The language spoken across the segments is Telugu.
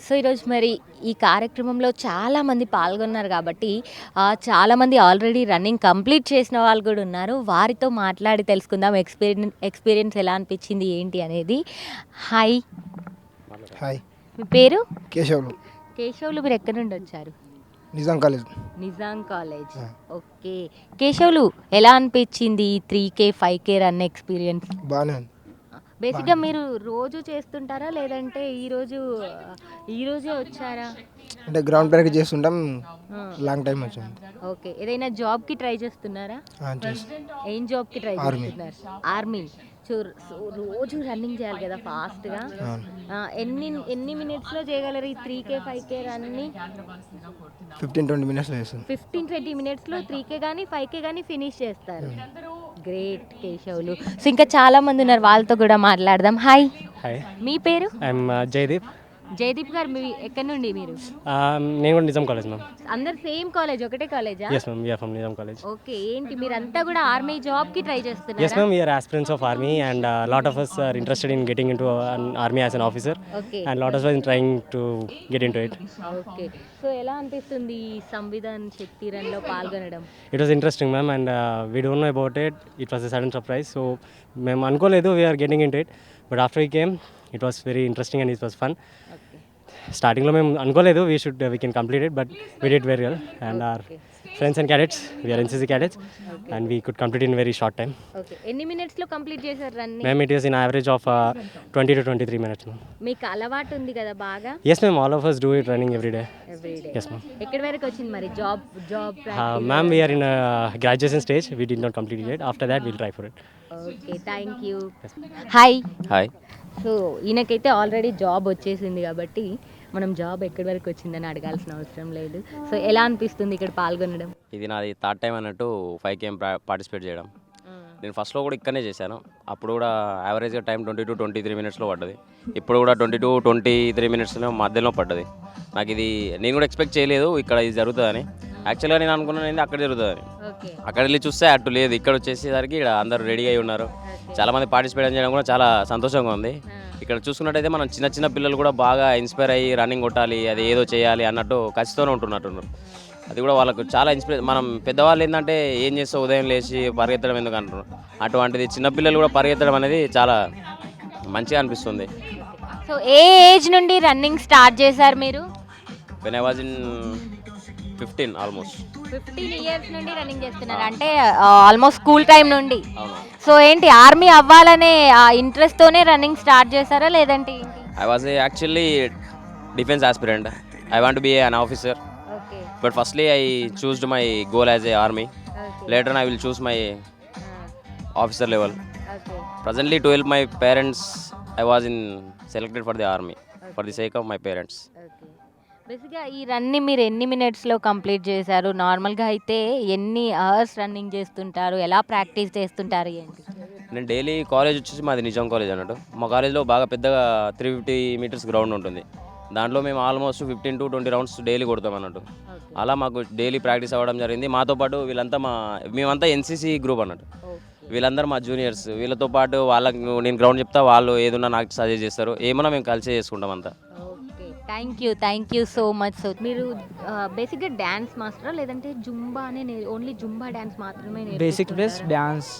సో ఈరోజు మరి ఈ కార్యక్రమంలో చాలామంది పాల్గొన్నారు కాబట్టి చాలామంది ఆల్రెడీ రన్నింగ్ కంప్లీట్ చేసిన వాళ్ళు కూడా ఉన్నారు. వారితో మాట్లాడి తెలుసుకుందాం ఎక్స్పీరియన్స్ ఎలా అనిపించింది ఏంటి అనేది. హాయ్, హాయ్, మీ పేరు? కేశవులు. కేశవులు, మీరు ఎక్కడి నుండి వచ్చారు? Nizam college. Nizam college. Okay Keshavulu, ఎలా అనిపించింది 3K 5K రన్ ఎక్స్పీరియన్స్? బాగానే ఉంది. బేసిక్గా మీరు రోజు చేస్తుంటారా లేదంటే ఈరోజే వచ్చారా? అంటే గ్రౌండ్ ప్రాక్టీస్ చేస్తుంటాం, లాంగ్ టైం వచ్చింది. ఓకే, ఏదైనా జాబ్కి ట్రై చేస్తున్నారా? ఏం జాబ్కి ట్రై చేస్తున్నారు? ఆర్మీ. సో రోజు రన్నింగ్ చేయాలి కదా ఫాస్ట్గా. ఎన్ని మినిట్స్లో చేయగలరు ఈ 3K 5K రన్ని? 15-20 మినిట్స్లో చేస్తాం. 15-20 మినిట్స్లో 3K కానీ 5K కానీ ఫినిష్ చేస్తారు. గ్రేట్ కేశవులు. సో ఇంకా చాలా మంది ఉన్నారు, వాళ్ళతో కూడా మాట్లాడదాం. హాయ్, మీ పేరు? ఐఎమ్ జయదీప్. జయదీప్ గారు, మీ ఎక్కడి నుండి మీరు? నేను కూడా నిజాం కాలేజ్ మ్యామ్. అందరు సేమ్ కాలేజ్, ఒకటే కాలేజా? Yes ma'am, we are from Nizam college. Okay, ఏంటి మీరంతా కూడా ఆర్మీ జాబ్ కి ట్రై చేస్తున్నారా? Yes ma'am, we are aspirants of army and lot of us are interested in getting into an army as an officer. Okay. And lot of us are trying to get into it. Okay, so ఎలా అనిపిస్తుంది ఈ సంవిధాన్ శక్తి రన్ లో పాల్గొనడం? It was interesting ma'am and we don't know about it. It was a sudden surprise. So మేము అనుకోలేదు we are getting into it. But after we came, it was very interesting and it was fun. స్టార్టింగ్లో మేము అనుకోలేదు we can complete it, but we did very well and our friends and cadets, we are NCC cadets and we could complete in very short time. Okay, ఎన్ని మినిట్స్ లో కంప్లీట్ చేశారు running? Ma'am, it is in average of 20 to 23 minutes ma'am. మీకు అలవాటు ఉంది కదా బాగా? Yes ma'am, all of us do it running every day. Yes ma'am. ఎక్కడి వరకు వచ్చింది మరి job? Ma'am, we are in a graduation stage, we did not complete it yet. After that we'll try for it. Okay, thank you. Hi. Hi. So ఈయనకైతే ఆల్రెడీ జాబ్ వచ్చేసింది కాబట్టి మనం జాబ్ ఎక్కడి వరకు వచ్చిందని అడగాల్సిన అవసరం లేదు. సో ఎలా అనిపిస్తుంది ఇక్కడ పాల్గొనడం? ఇది నాది థర్డ్ టైం అన్నట్టు 5K పార్టిసిపేట్ చేయడం. నేను ఫస్ట్లో కూడా ఇక్కడనే చేశాను. అప్పుడు కూడా యావరేజ్గా టైం 22-23 మినిట్స్లో పడ్డది. ఇప్పుడు కూడా 22-23 మినిట్స్లో మధ్యలో పడ్డది. నాకు ఇది నేను కూడా ఎక్స్పెక్ట్ చేయలేదు ఇక్కడ ఇది జరుగుతుందని. యాక్చువల్గా నేను అనుకున్నాను అక్కడ జరుగుతుందని. అక్కడ వెళ్ళి చూస్తే అటు లేదు, ఇక్కడ వచ్చేసరికి ఇక్కడ అందరూ రెడీ అయి ఉన్నారు. చాలామంది పార్టిసిపేట్ చేయడం కూడా చాలా సంతోషంగా ఉంది. ఇక్కడ చూసుకున్నట్టయితే మనం చిన్న చిన్న పిల్లలు కూడా బాగా ఇన్స్పైర్ అయ్యి రన్నింగ్ కొట్టాలి, అది ఏదో చేయాలి అన్నట్టు ఖచ్చితంగా ఉంటున్నట్టున్నారు. అది కూడా వాళ్ళకు చాలా ఇన్స్పైర్. మనం పెద్దవాళ్ళు ఏంటంటే ఏం చేస్తావు ఉదయం లేచి పరిగెత్తడం ఎందుకు అంటున్నారు, అటువంటిది చిన్నపిల్లలు కూడా పరిగెత్తడం అనేది చాలా మంచిగా అనిపిస్తుంది. సో ఏ ఏజ్ నుండి రన్నింగ్ స్టార్ట్ చేశారు మీరు? When I was in 15 almost. 15 years నుండి రన్నింగ్ చేస్తున్నారు అంటే ఆల్మోస్ట్ స్కూల్ టైం నుండి. అవును. సో ఏంటి ఆర్మీ అవ్వాలనే ఆ ఇంట్రెస్ట్తోనే రన్నింగ్ స్టార్ట్ చేశారా లేదంటే ఏంటి? I was actually defence aspirant. I want be an officer. Okay. But firstly I choose my goal as a army. Later I will choose my officer level. Okay. Presently to help my parents I was selected for the army for the sake of my parents. Okay. బేసిక్గా ఈ రన్ని మీరు ఎన్ని మినిట్స్లో కంప్లీట్ చేశారు? నార్మల్గా అయితే ఎన్ని అవర్స్ రన్నింగ్ చేస్తుంటారు? ఎలా ప్రాక్టీస్ చేస్తుంటారు ఏంటి? నేను డైలీ కాలేజ్ వచ్చేసి మాది నిజాం కాలేజ్ అన్నట్టు. మా కాలేజ్లో బాగా పెద్దగా 350 మీటర్స్ గ్రౌండ్ ఉంటుంది. దాంట్లో మేము ఆల్మోస్ట్ 15-20 రౌండ్స్ డైలీ కొడతాం అన్నట్టు. అలా మాకు డైలీ ప్రాక్టీస్ అవ్వడం జరిగింది. మాతో పాటు వీళ్ళంతా మేమంతా ఎన్సీసీ గ్రూప్ అన్నట్టు. వీళ్ళందరూ మా జూనియర్స్. వీళ్ళతో పాటు వాళ్ళకి నేను గ్రౌండ్ చెప్తా, వాళ్ళు ఏదన్నా నాకు సజెస్ట్ చేస్తారు. ఏమన్నా మేము కలిసి చేసుకుంటాం అంతా. Thank you so much. So మీరు బేసిక్గా డ్యాన్స్ మాస్టరా లేదంటే జుంబా అనే ఓన్లీ జుంబా డ్యాన్స్ మాత్రమే? Basic plus dance,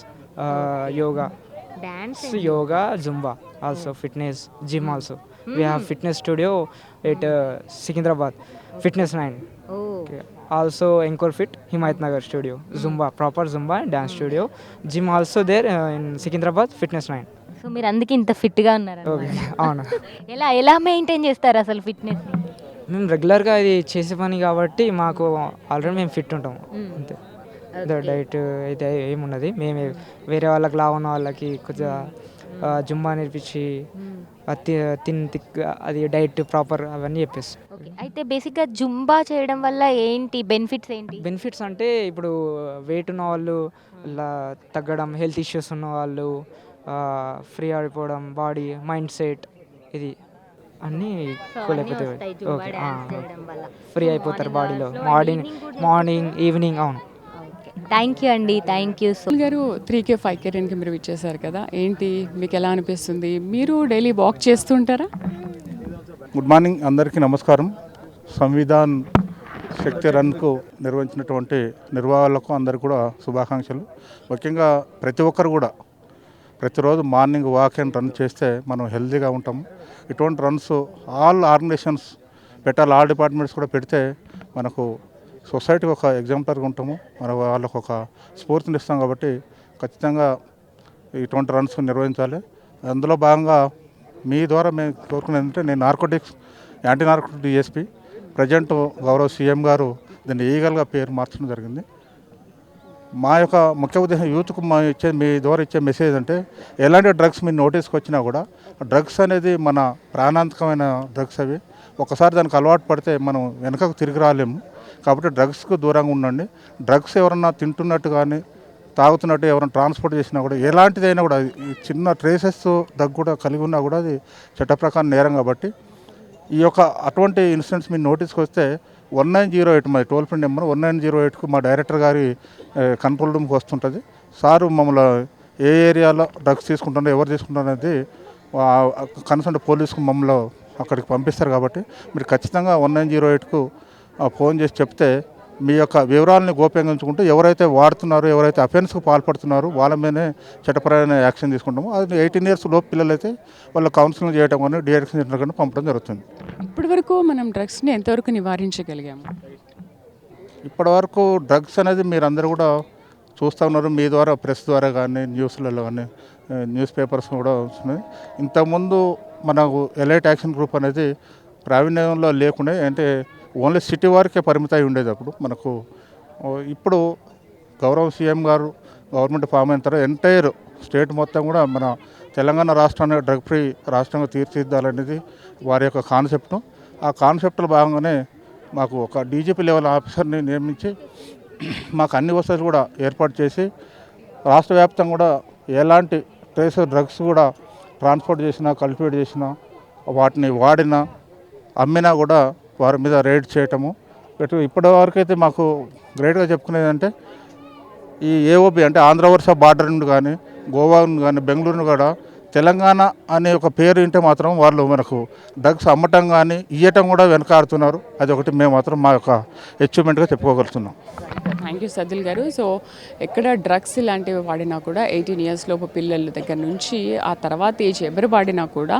yoga. Dance, Yoga, Zumba, also fitness, gym also. We have fitness studio at Secunderabad, Fitness 9. Okay. Also Encore Fit, Himayat Nagar studio. Zumba, proper Zumba and dance studio. Gym also there in Secunderabad, Fitness 9. So మీరు అందుకే ఇంత ఫిట్గా ఉన్నారు? ఓకే, అవును. ఎలా మెయింటైన్ చేస్తారు అసలు ఫిట్నెస్? మేము రెగ్యులర్గా ఇది చేసే పని కాబట్టి మాకు ఆల్రెడీ మేము ఫిట్ ఉంటాము అంతే. డైట్ అయితే ఏమున్నది, మేము వేరే వాళ్ళకి లావు ఉన్న వాళ్ళకి కొద్దిగా జుంబా నేర్పించి అది డైట్ ప్రాపర్ అవన్నీ చెప్పేస్తాం. ఓకే, అయితే బేసిక్గా జుంబా చేయడం వల్ల ఏంటి బెనిఫిట్స్ ఏంటి? బెనిఫిట్స్ అంటే ఇప్పుడు వెయిట్ ఉన్న వాళ్ళు తగ్గడం, హెల్త్ ఇష్యూస్ ఉన్న వాళ్ళు ఫ్రీ ఆడిపోవడం, బాడీ మైండ్ సెట్ ఇది అన్నీ కూల్ అయిపోతాయి. ఓకే, ఫ్రీ అయిపోతారు బాడీలో మార్నింగ్ ఈవినింగ్. అవును. థ్యాంక్ యూ అండి, థ్యాంక్ యూ సో గారు. 3K 5K రన్కి మీరు ఇచ్చేసారు కదా, ఏంటి మీకు ఎలా అనిపిస్తుంది? మీరు డైలీ వాక్ చేస్తుంటారా? గుడ్ మార్నింగ్, అందరికీ నమస్కారం. సంవిధాన్ శక్తి రన్కు నిర్వహించినటువంటి నిర్వాహకులకు అందరికీ కూడా శుభాకాంక్షలు. ముఖ్యంగా ప్రతి ఒక్కరు కూడా ప్రతిరోజు మార్నింగ్ వాక్ అండ్ రన్ చేస్తే మనం హెల్తీగా ఉంటాము. ఇటువంటి రన్స్ ఆల్ ఆర్గనైజేషన్స్ పెట్టాలి, ఆల్ డిపార్ట్మెంట్స్ కూడా పెడితే మనకు సొసైటీకి ఒక ఎగ్జాంపుల్గా ఉంటాము, మన వాళ్ళకు ఒక స్ఫూర్తినిస్తాం. కాబట్టి ఖచ్చితంగా ఇటువంటి రన్స్ నిర్వహించాలి. అందులో భాగంగా మీ ద్వారా మేము కోరుకునేది అంటే, నేను యాంటీ నార్కోటిక్స్ డిఎస్పీ, ప్రజెంట్ గౌరవ సీఎం గారు దీన్ని ఈగల్గా పేరు మార్చడం జరిగింది. మా యొక్క ముఖ్య ఉద్దేశం యూత్కు మీ ద్వారా ఇచ్చే మెసేజ్ అంటే, ఎలాంటి డ్రగ్స్ మీ నోటీస్కి వచ్చినా కూడా డ్రగ్స్ అనేది మన ప్రాణాంతకమైన డ్రగ్స్. అవి ఒకసారి దానికి అలవాటు పడితే మనం వెనకకు తిరిగి రాలేము. కాబట్టి డ్రగ్స్కు దూరంగా ఉండండి. డ్రగ్స్ ఎవరన్నా తింటున్నట్టు కానీ తాగుతున్నట్టు ఎవరైనా ట్రాన్స్పోర్ట్ చేసినా కూడా, ఎలాంటిదైనా కూడా ఈ చిన్న ట్రేసెస్ డ్రగ్ కూడా కలిగి ఉన్నా కూడా అది చట్ట ప్రకారం నేరం. కాబట్టి ఈ యొక్క అటువంటి ఇన్సిడెంట్స్ మీ నోటీస్కి వస్తే 1908 మా టోల్ ఫ్రీ నెంబర్ 1908కు మా డైరెక్టర్ గారి కంట్రోల్ రూమ్కి వస్తుంటుంది. సారు మమ్మల్ని ఏ ఏరియాలో డ్రగ్స్ తీసుకుంటున్నారో, ఎవరు తీసుకుంటారో అనేది కన్సర్న్ పోలీసుకు మమ్మల్ని అక్కడికి పంపిస్తారు. కాబట్టి మీరు ఖచ్చితంగా 1908కు ఫోన్ చేసి చెప్తే మీ యొక్క వివరాలని గోప్యంగా ఉంచుకుంటే, ఎవరైతే వాడుతున్నారో, ఎవరైతే అఫెన్స్కు పాల్పడుతున్నారో వాళ్ళ మీదనే చట్టపరమైన యాక్షన్ తీసుకుంటాము. అది 18 years లోపు పిల్లలైతే వాళ్ళు కౌన్సిలింగ్ చేయడం కానీ డిఎడిక్షన్ సెంటర్ కానీ పంపడం జరుగుతుంది. ఇప్పటివరకు మనం డ్రగ్స్ని ఎంతవరకు నివారించగలిగాము? ఇప్పటివరకు డ్రగ్స్ అనేది మీరందరూ కూడా చూస్తూ ఉన్నారు, మీ ద్వారా ప్రెస్ ద్వారా కానీ న్యూస్లలో కానీ న్యూస్ పేపర్స్ కూడా వస్తున్నాయి. ఇంతకుముందు మనకు ఎలైట్ యాక్షన్ గ్రూప్ అనేది ప్రావీణ్యంలో లేకుండా, అంటే ఓన్లీ సిటీ వారికే పరిమితం ఉండేది అప్పుడు మనకు. ఇప్పుడు గౌరవ సీఎం గారు గవర్నమెంట్ ఫామ్ అయిన తర్వాత ఎంటైర్ స్టేట్ మొత్తం కూడా మన తెలంగాణ రాష్ట్రాన్ని డ్రగ్ ఫ్రీ రాష్ట్రంగా తీర్చిదిద్దాలనేది వారి యొక్క కాన్సెప్ట్. ఆ కాన్సెప్ట్లో భాగంగానే మాకు ఒక డీజీపీ లెవెల్ ఆఫీసర్ని నియమించి మాకు అన్ని వసతులు కూడా ఏర్పాటు చేసి, రాష్ట్ర వ్యాప్తంగా కూడా ఎలాంటి ట్రేస్ డ్రగ్స్ కూడా ట్రాన్స్పోర్ట్ చేసినా, కల్టివేట్ చేసినా, వాటిని వాడినా, అమ్మినా కూడా వారి మీద రైడ్ చేయటము. ఇప్పటి వరకు అయితే మాకు గ్రేట్గా చెప్పుకునేది అంటే, ఈ ఏఓబి అంటే ఆంధ్ర వర్ష బార్డర్ నుండి కానీ, గోవా నుండి కానీ, బెంగళూరు కూడా తెలంగాణ అనే ఒక పేరు వింటే మాత్రం వాళ్ళు మనకు డ్రగ్స్ అమ్మటం కానీ ఇవ్వటం కూడా వెనకాడుతున్నారు. అది ఒకటి మేము మాత్రం మా యొక్క అచీవ్మెంట్గా చెప్పుకోగలుగుతున్నాం. థ్యాంక్ యూ సదిల్ గారు. సో ఎక్కడ డ్రగ్స్ ఇలాంటివి వాడినా కూడా 18 years లోపు పిల్లల దగ్గర నుంచి ఆ తర్వాత ఏజ్ ఎవరు వాడినా కూడా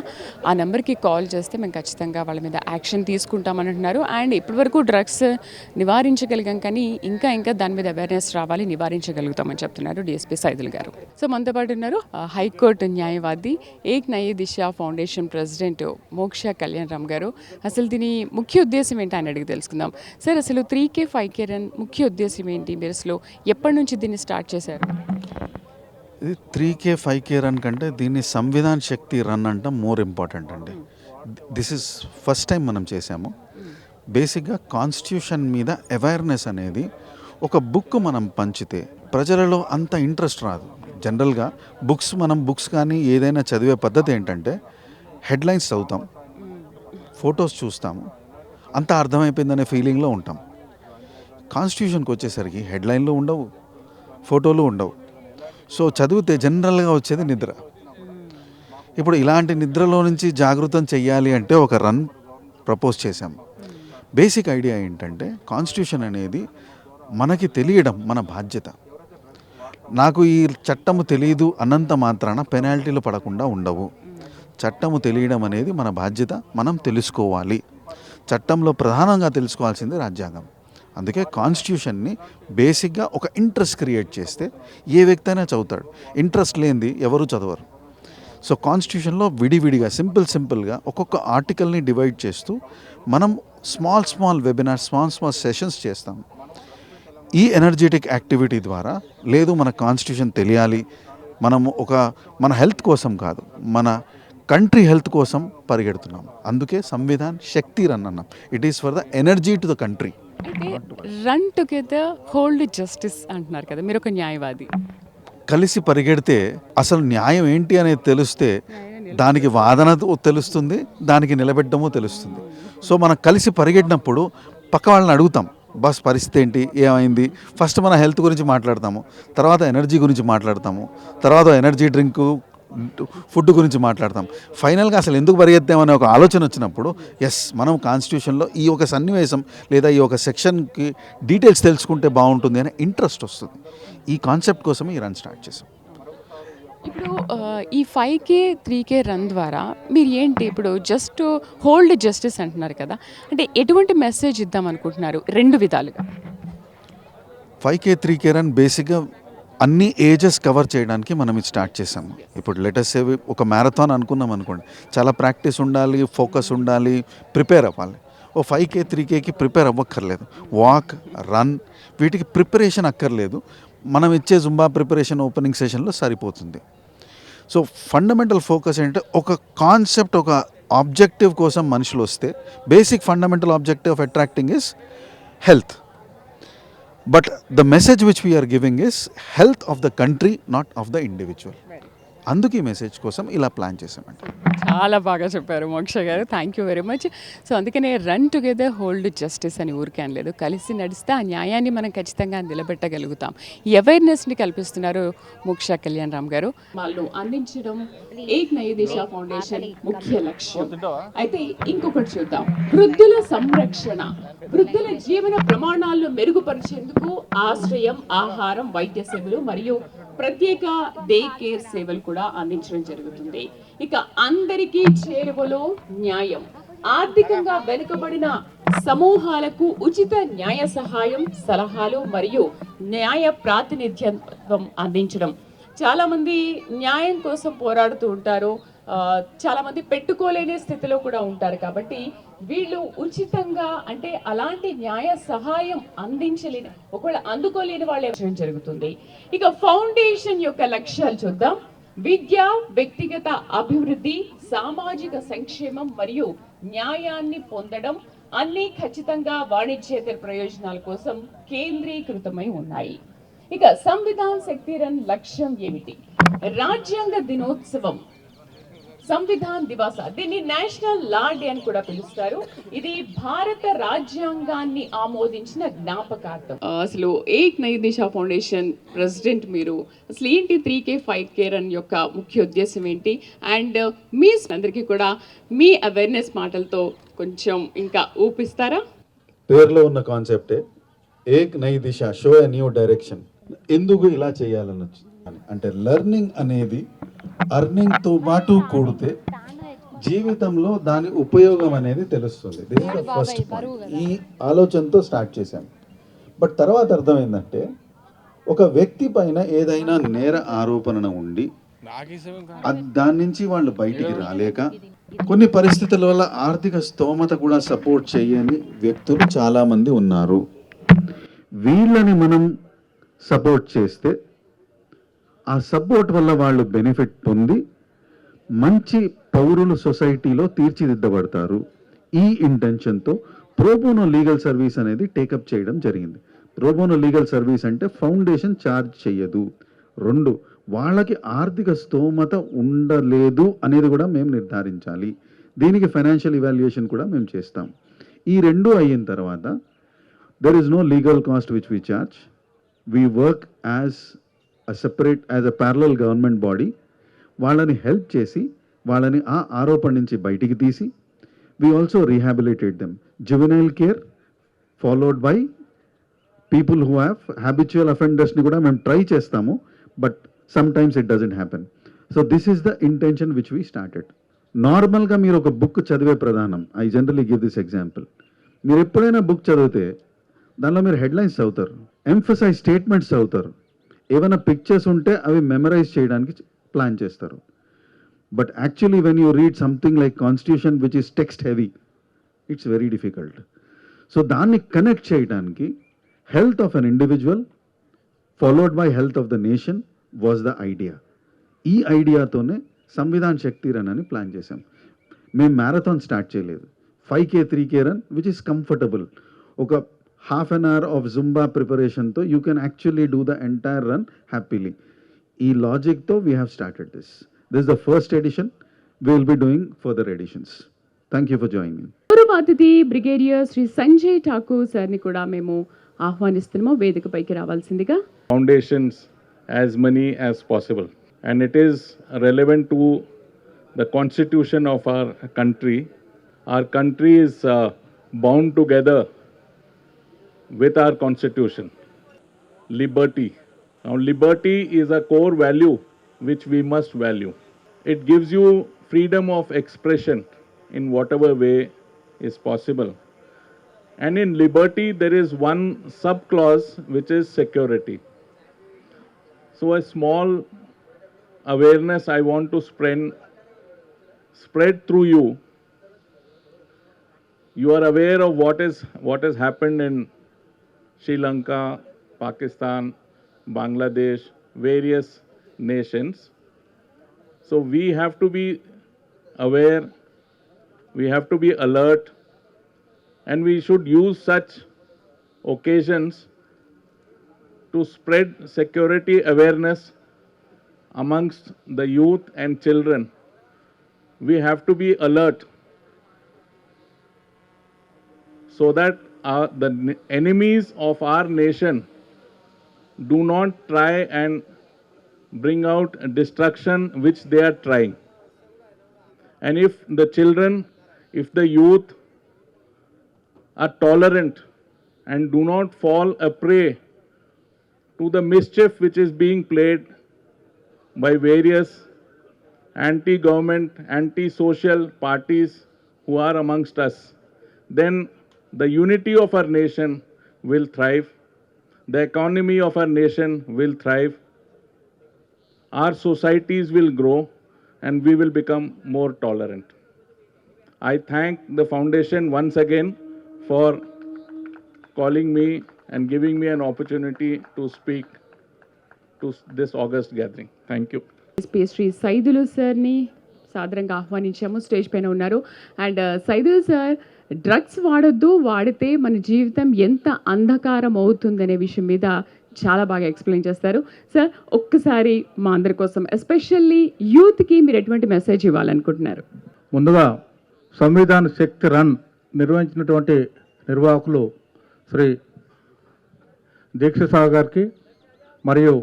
ఆ నెంబర్కి కాల్ చేస్తే మేము ఖచ్చితంగా వాళ్ళ మీద యాక్షన్ తీసుకుంటామని అంటున్నారు. అండ్ ఇప్పటివరకు డ్రగ్స్ నివారించగలిగాం, కానీ ఇంకా దాని మీద అవేర్నెస్ రావాలి, నివారించగలుగుతామని చెప్తున్నారు డిఎస్పీ సైదుల్ గారు. సో మనతో పాటు ఉన్నారు హైకోర్టు న్యాయవాది, ఏక్ నయే దిశ ఫౌండేషన్ ప్రెసిడెంట్ మోక్ష కళ్యాణ్ రామ్ గారు. అసలు దీని ముఖ్య ఉద్దేశం ఏంటి అని అడిగి తెలుసుకుందాం. సార్, అసలు 3K 5K రన్ ముఖ్య ఉద్దేశం ఏంటి? మీరు అసలు ఎప్పటి నుంచి దీన్ని స్టార్ట్ చేశారు? ఇది 3K 5K రన్ కంటే దీన్ని సంవిధాన్ శక్తి రన్ అంటాం మోర్ ఇంపార్టెంట్ అండి. దిస్ ఇస్ ఫస్ట్ టైం మనం చేసాము. బేసిక్గా కాన్స్టిట్యూషన్ మీద అవేర్నెస్ అనేది ఒక బుక్ మనం పంచితే ప్రజలలో అంత ఇంట్రెస్ట్ రాదు. జనరల్గా బుక్స్ కానీ ఏదైనా చదివే పద్ధతి ఏంటంటే, హెడ్లైన్స్ చదువుతాం, ఫొటోస్ చూస్తాము, అంతా అర్థమైపోయిందనే ఫీలింగ్లో ఉంటాం. కాన్స్టిట్యూషన్కి వచ్చేసరికి హెడ్లైన్లు ఉండవు, ఫోటోలు ఉండవు. సో చదివితే జనరల్గా వచ్చేది నిద్ర. ఇప్పుడు ఇలాంటి నిద్రలో నుంచి జాగృతం చెయ్యాలి అంటే ఒక రన్ ప్రపోజ్ చేశాం. బేసిక్ ఐడియా ఏంటంటే, కాన్స్టిట్యూషన్ అనేది మనకి తెలియడం మన బాధ్యత. నాకు ఈ చట్టము తెలియదు అన్నంత మాత్రాన పెనాల్టీలు పడకుండా ఉండవు. చట్టము తెలియడం అనేది మన బాధ్యత, మనం తెలుసుకోవాలి. చట్టంలో ప్రధానంగా తెలుసుకోవాల్సింది రాజ్యాంగం. అందుకే కాన్స్టిట్యూషన్ని బేసిక్గా ఒక ఇంట్రెస్ట్ క్రియేట్ చేస్తే ఏ వ్యక్తి అయినా చదువుతాడు. ఇంట్రెస్ట్ లేనిది ఎవరు చదవరు. సో కాన్స్టిట్యూషన్లో విడివిడిగా సింపుల్గా ఒక్కొక్క ఆర్టికల్ని డివైడ్ చేస్తూ మనం స్మాల్ వెబినార్, స్మాల్ సెషన్స్ చేస్తాం. ఈ ఎనర్జెటిక్ యాక్టివిటీ ద్వారా, లేదు మన కాన్స్టిట్యూషన్ తెలియాలి, మనము మన హెల్త్ కోసం కాదు, మన కంట్రీ హెల్త్ కోసం పరిగెడుతున్నాం. అందుకే సంవిధాన్ శక్తి రన్ అన్నాం. It is for the energy to the country. అయితే రన్ టుగెదర్ హోల్డ్ జస్టిస్ అంటున్నారు కదా, మీరు ఒక న్యాయవాది. కలిసి పరిగెడితే అసలు న్యాయం ఏంటి అనేది తెలిస్తే దానికి వాదన తెలుస్తుంది, దానికి నిలబెట్టడము తెలుస్తుంది. సో మనం కలిసి పరిగెట్టినప్పుడు పక్క వాళ్ళని అడుగుతాం, బస్ పరిస్థితి ఏంటి, ఏమైంది. ఫస్ట్ మన హెల్త్ గురించి మాట్లాడతాము, తర్వాత ఎనర్జీ గురించి మాట్లాడతాము, తర్వాత ఎనర్జీ డ్రింక్ ఫుడ్ గురించి మాట్లాడతాం. ఫైనల్గా అసలు ఎందుకు పరిగెత్తామనే ఒక ఆలోచన వచ్చినప్పుడు ఎస్ మనం కాన్స్టిట్యూషన్లో ఈ ఒక సన్నివేశం లేదా ఈ ఒక సెక్షన్కి డీటెయిల్స్ తెలుసుకుంటే బాగుంటుంది అనే ఇంట్రెస్ట్ వస్తుంది. ఈ కాన్సెప్ట్ కోసమే ఈ రన్ స్టార్ట్ చేసాం. ఇప్పుడు ఈ 5K 3K రన్ ద్వారా మీరు ఏంటి ఇప్పుడు జస్ట్ హోల్డ్ జస్టిస్ అంటున్నారు కదా, అంటే ఎటువంటి మెసేజ్ ఇద్దాం అనుకుంటున్నారు? 2 విధాలుగా. 5K 3K రన్ బేసిక్గా అన్ని ఏజెస్ కవర్ చేయడానికి మనం ఇది స్టార్ట్ చేసాము. ఇప్పుడు లెటర్స్ సేవ్ ఒక మ్యారథాన్ అనుకున్నాం అనుకోండి, చాలా ప్రాక్టీస్ ఉండాలి, ఫోకస్ ఉండాలి, ప్రిపేర్ అవ్వాలి. ఓ 5K 3Kకి ప్రిపేర్ అవ్వక్కర్లేదు. వాక్, రన్ వీటికి ప్రిపరేషన్ అక్కర్లేదు. మనం ఇచ్చే జుంబా ప్రిపరేషన్ ఓపెనింగ్ సెషన్లో సరిపోతుంది. సో ఫండమెంటల్ ఫోకస్ ఏంటంటే ఒక కాన్సెప్ట్, ఒక ఆబ్జెక్టివ్ కోసం మనుషులు వస్తే basic fundamental objective of attracting is health. But the message which we are giving is health of the country, not of the individual. అందుకు ఈ మెసేజ్ కోసం ఇలా ప్లాన్ చేసామండి. చాలా బాగా చెప్పారు మోక్ష గారు, thank you very much. So అందుకనే రన్ టుగెదర్ హోల్డ్ జస్టిస్ అని ఊరికే అనలేదు, కలిసి నడిస్తే ఆ న్యాయాన్ని మనం ఖచ్చితంగా నిలబెట్టగలుగుతాం. ఈ అవేర్నెస్ని కల్పిస్తున్నారు మోక్ష కళ్యాణ్ రామ్ గారు. వాళ్ళు అందించడం ఏక్ నయీ దిశ ఫౌండేషన్ ముఖ్య లక్ష్యం. అయితే ఇంకొకటి చూద్దాం, వృద్ధుల సంరక్షణ, వృద్ధుల జీవన ప్రమాణాలను మెరుగుపరిచేందుకు ఆశ్రయం, ఆహారం, వైద్య సేవలు మరియు ప్రత్యేక డే కేర్ సేవలు కూడా అందించడం జరుగుతుంది. ఇక అందరికీ చేరువలో న్యాయం, ఆర్థికంగా వెనుకబడిన సమూహాలకు ఉచిత న్యాయ సహాయం, సలహాలు మరియు న్యాయ ప్రాతినిధ్యం అందించడం. చాలా మంది న్యాయం కోసం పోరాడుతూ ఉంటారు, చాలా మంది పెట్టుకోలేని స్థితిలో కూడా ఉంటారు. కాబట్టి వీళ్ళు ఉచితంగా, అంటే అలాంటి న్యాయ సహాయం అందించలేని, ఒకవేళ అందుకోలేని వాళ్ళు జరుగుతుంది. ఇక ఫౌండేషన్ యొక్క లక్ష్యాలు చూద్దాం. విద్య, వ్యక్తిగత అభివృద్ధి, సామాజిక సంక్షేమం మరియు న్యాయాన్ని పొందడం అన్ని ఖచ్చితంగా వాణిజ్యేతర ప్రయోజనాల కోసం కేంద్రీకృతమై ఉన్నాయి. ఇక సంవిధాన్ శక్తి రన్ లక్ష్యం ఏమిటి? రాజ్యాంగ దినోత్సవం, సంవిధాన్ దివాస, దీన్ని నేషనల్ లా డే అని కూడా పిలుస్తారు. ఇది భారత రాజ్యాంగాన్ని ఆమోదించిన జ్ఞాపకార్థం. అసలు ఏక్ నయీ దిశ ఫౌండేషన్ ప్రెసిడెంట్ మీరు, అసలు ఏంటి 3K 5K రన్ యొక్క ముఖ్య ఉద్దేశం ఏంటి? అండ్ మీ అందరికీ కూడా మీ అవేర్నెస్ మాటలతో కొంచెం ఇంకా ఊపిస్తారా? పేరులో ఉన్న కాన్సెప్టే ఏక్ నయీ దిశ, షో ఎ న్యూ డైరెక్షన్. ఎందుకు ఇలా చేయాలనొచ్చు అంటే లెర్నింగ్ అనేది అర్నింగ్తో పాటు కూడితే జీవితంలో దాని ఉపయోగం అనేది తెలుస్తుంది. This is the first point. ఈ ఆలోచనతో స్టార్ట్ చేశాం. బట్ తర్వాత అర్థమైందంటే ఒక వ్యక్తి పైన ఏదైనా నేర ఆరోపణ ఉండి దాని నుంచి వాళ్ళు బయటికి రాలేక, కొన్ని పరిస్థితుల వల్ల ఆర్థిక స్తోమత కూడా సపోర్ట్ చేయని వ్యక్తులు చాలామంది ఉన్నారు. వీళ్ళని మనం సపోర్ట్ చేస్తే ఆ సపోర్ట్ వల్ల వాళ్ళు బెనిఫిట్ పొంది మంచి పౌరులు సొసైటీలో తీర్చిదిద్దబడతారు. ఈ ఇంటెన్షన్తో ప్రోబోనో లీగల్ సర్వీస్ అనేది టేకప్ చేయడం జరిగింది. ప్రోబోనో లీగల్ సర్వీస్ అంటే ఫౌండేషన్ ఛార్జ్ చేయదు. 2, వాళ్ళకి ఆర్థిక స్తోమత ఉండలేదు అనేది కూడా మేము నిర్ధారించాలి. దీనికి ఫైనాన్షియల్ ఇవాల్యుయేషన్ కూడా మేము చేస్తాం. ఈ 2 అయిన తర్వాత there is no legal cost which we charge. We work as a parallel government body. వాళ్ళని హెల్ప్ చేసి వాళ్ళని ఆ ఆరోపణ నుంచి బయటికి తీసి we also rehabilitate them. Juvenile care followed by people who have habitual offenders ని కూడా మేము ట్రై చేస్తాము, but sometimes it doesn't happen. So this is the intention which we started. నార్మల్గా మీరు ఒక బుక్ చదివే ప్రధానం, I generally give this example. మీరు ఎప్పుడైనా బుక్ చదివితే దానిలో మీరు హెడ్లైన్స్ చదువుతారు, ఎంఫసైజ్ స్టేట్మెంట్స్ చదువుతారు, ఏమైనా పిక్చర్స్ ఉంటే అవి మెమరైజ్ చేయడానికి ప్లాన్ చేస్తారు. But actually when you read something like constitution which is text heavy, it's very difficult. So దాన్ని కనెక్ట్ చేయడానికి health of an individual followed by health of the nation was the idea. ఈ ఐడియాతోనే సంవిధాన్ శక్తి రన్ అని ప్లాన్ చేశాం. మేము మ్యారథాన్ స్టార్ట్ చేయలేదు. 5K 3K run which is comfortable. ఒక half an hour of Zumba preparation to you can actually do the entire run happily. E logic to we have started this. This is the first edition. We will be doing further editions. Thank you for joining. గౌరవ అతిథి బ్రిగేడియర్ శ్రీ సంజయ్ ఠాకూర్ సార్ని కూడా మేము ఆహ్వానిస్తున్నాము వేదికపైకి రావాల్సిందిగా. Foundations as many as possible. and it is relevant to the constitution of our country. Our country is bound together with our constitution. Liberty. Now, liberty is a core value which we must value. It gives you freedom of expression in whatever way is possible. And in liberty, there is one sub-clause which is security. So a small awareness I want to spread through you. You are aware of what has happened in Sri Lanka, Pakistan, Bangladesh, various nations. So we have to be aware, we have to be alert, and we should use such occasions to spread security awareness amongst the youth and children. We have to be alert so that the enemies of our nation do not try and bring out destruction which they are trying. And if the children, if the youth are tolerant and do not fall a prey to the mischief which is being played by various anti-government, anti-social parties who are amongst us, then the unity of our nation will thrive, the economy of our nation will thrive, our societies will grow, and we will become more tolerant. I thank the foundation once again for calling me and giving me an opportunity to speak to this August gathering. Thank you. Pastry Saidulu సార్ని సాదరంగా ఆహ్వానించాము. స్టేజ్ పైన ఉన్నారు. అండ్ సైదులు సార్, డ్రగ్స్ వాడొద్దు, వాడితే మన జీవితం ఎంత అంధకారం అవుతుందనే విషయం మీద చాలా బాగా ఎక్స్ప్లెయిన్ చేస్తారు. సార్, ఒక్కసారి మా అందరి కోసం ఎస్పెషల్లీ యూత్కి మీరు ఎటువంటి మెసేజ్ ఇవ్వాలనుకుంటున్నారు? ముందుగా సంవిధాన శక్తి రన్ నిర్వహించినటువంటి నిర్వాహకులు శ్రీ దీక్షిత్ సాగర్ గారికి మరియు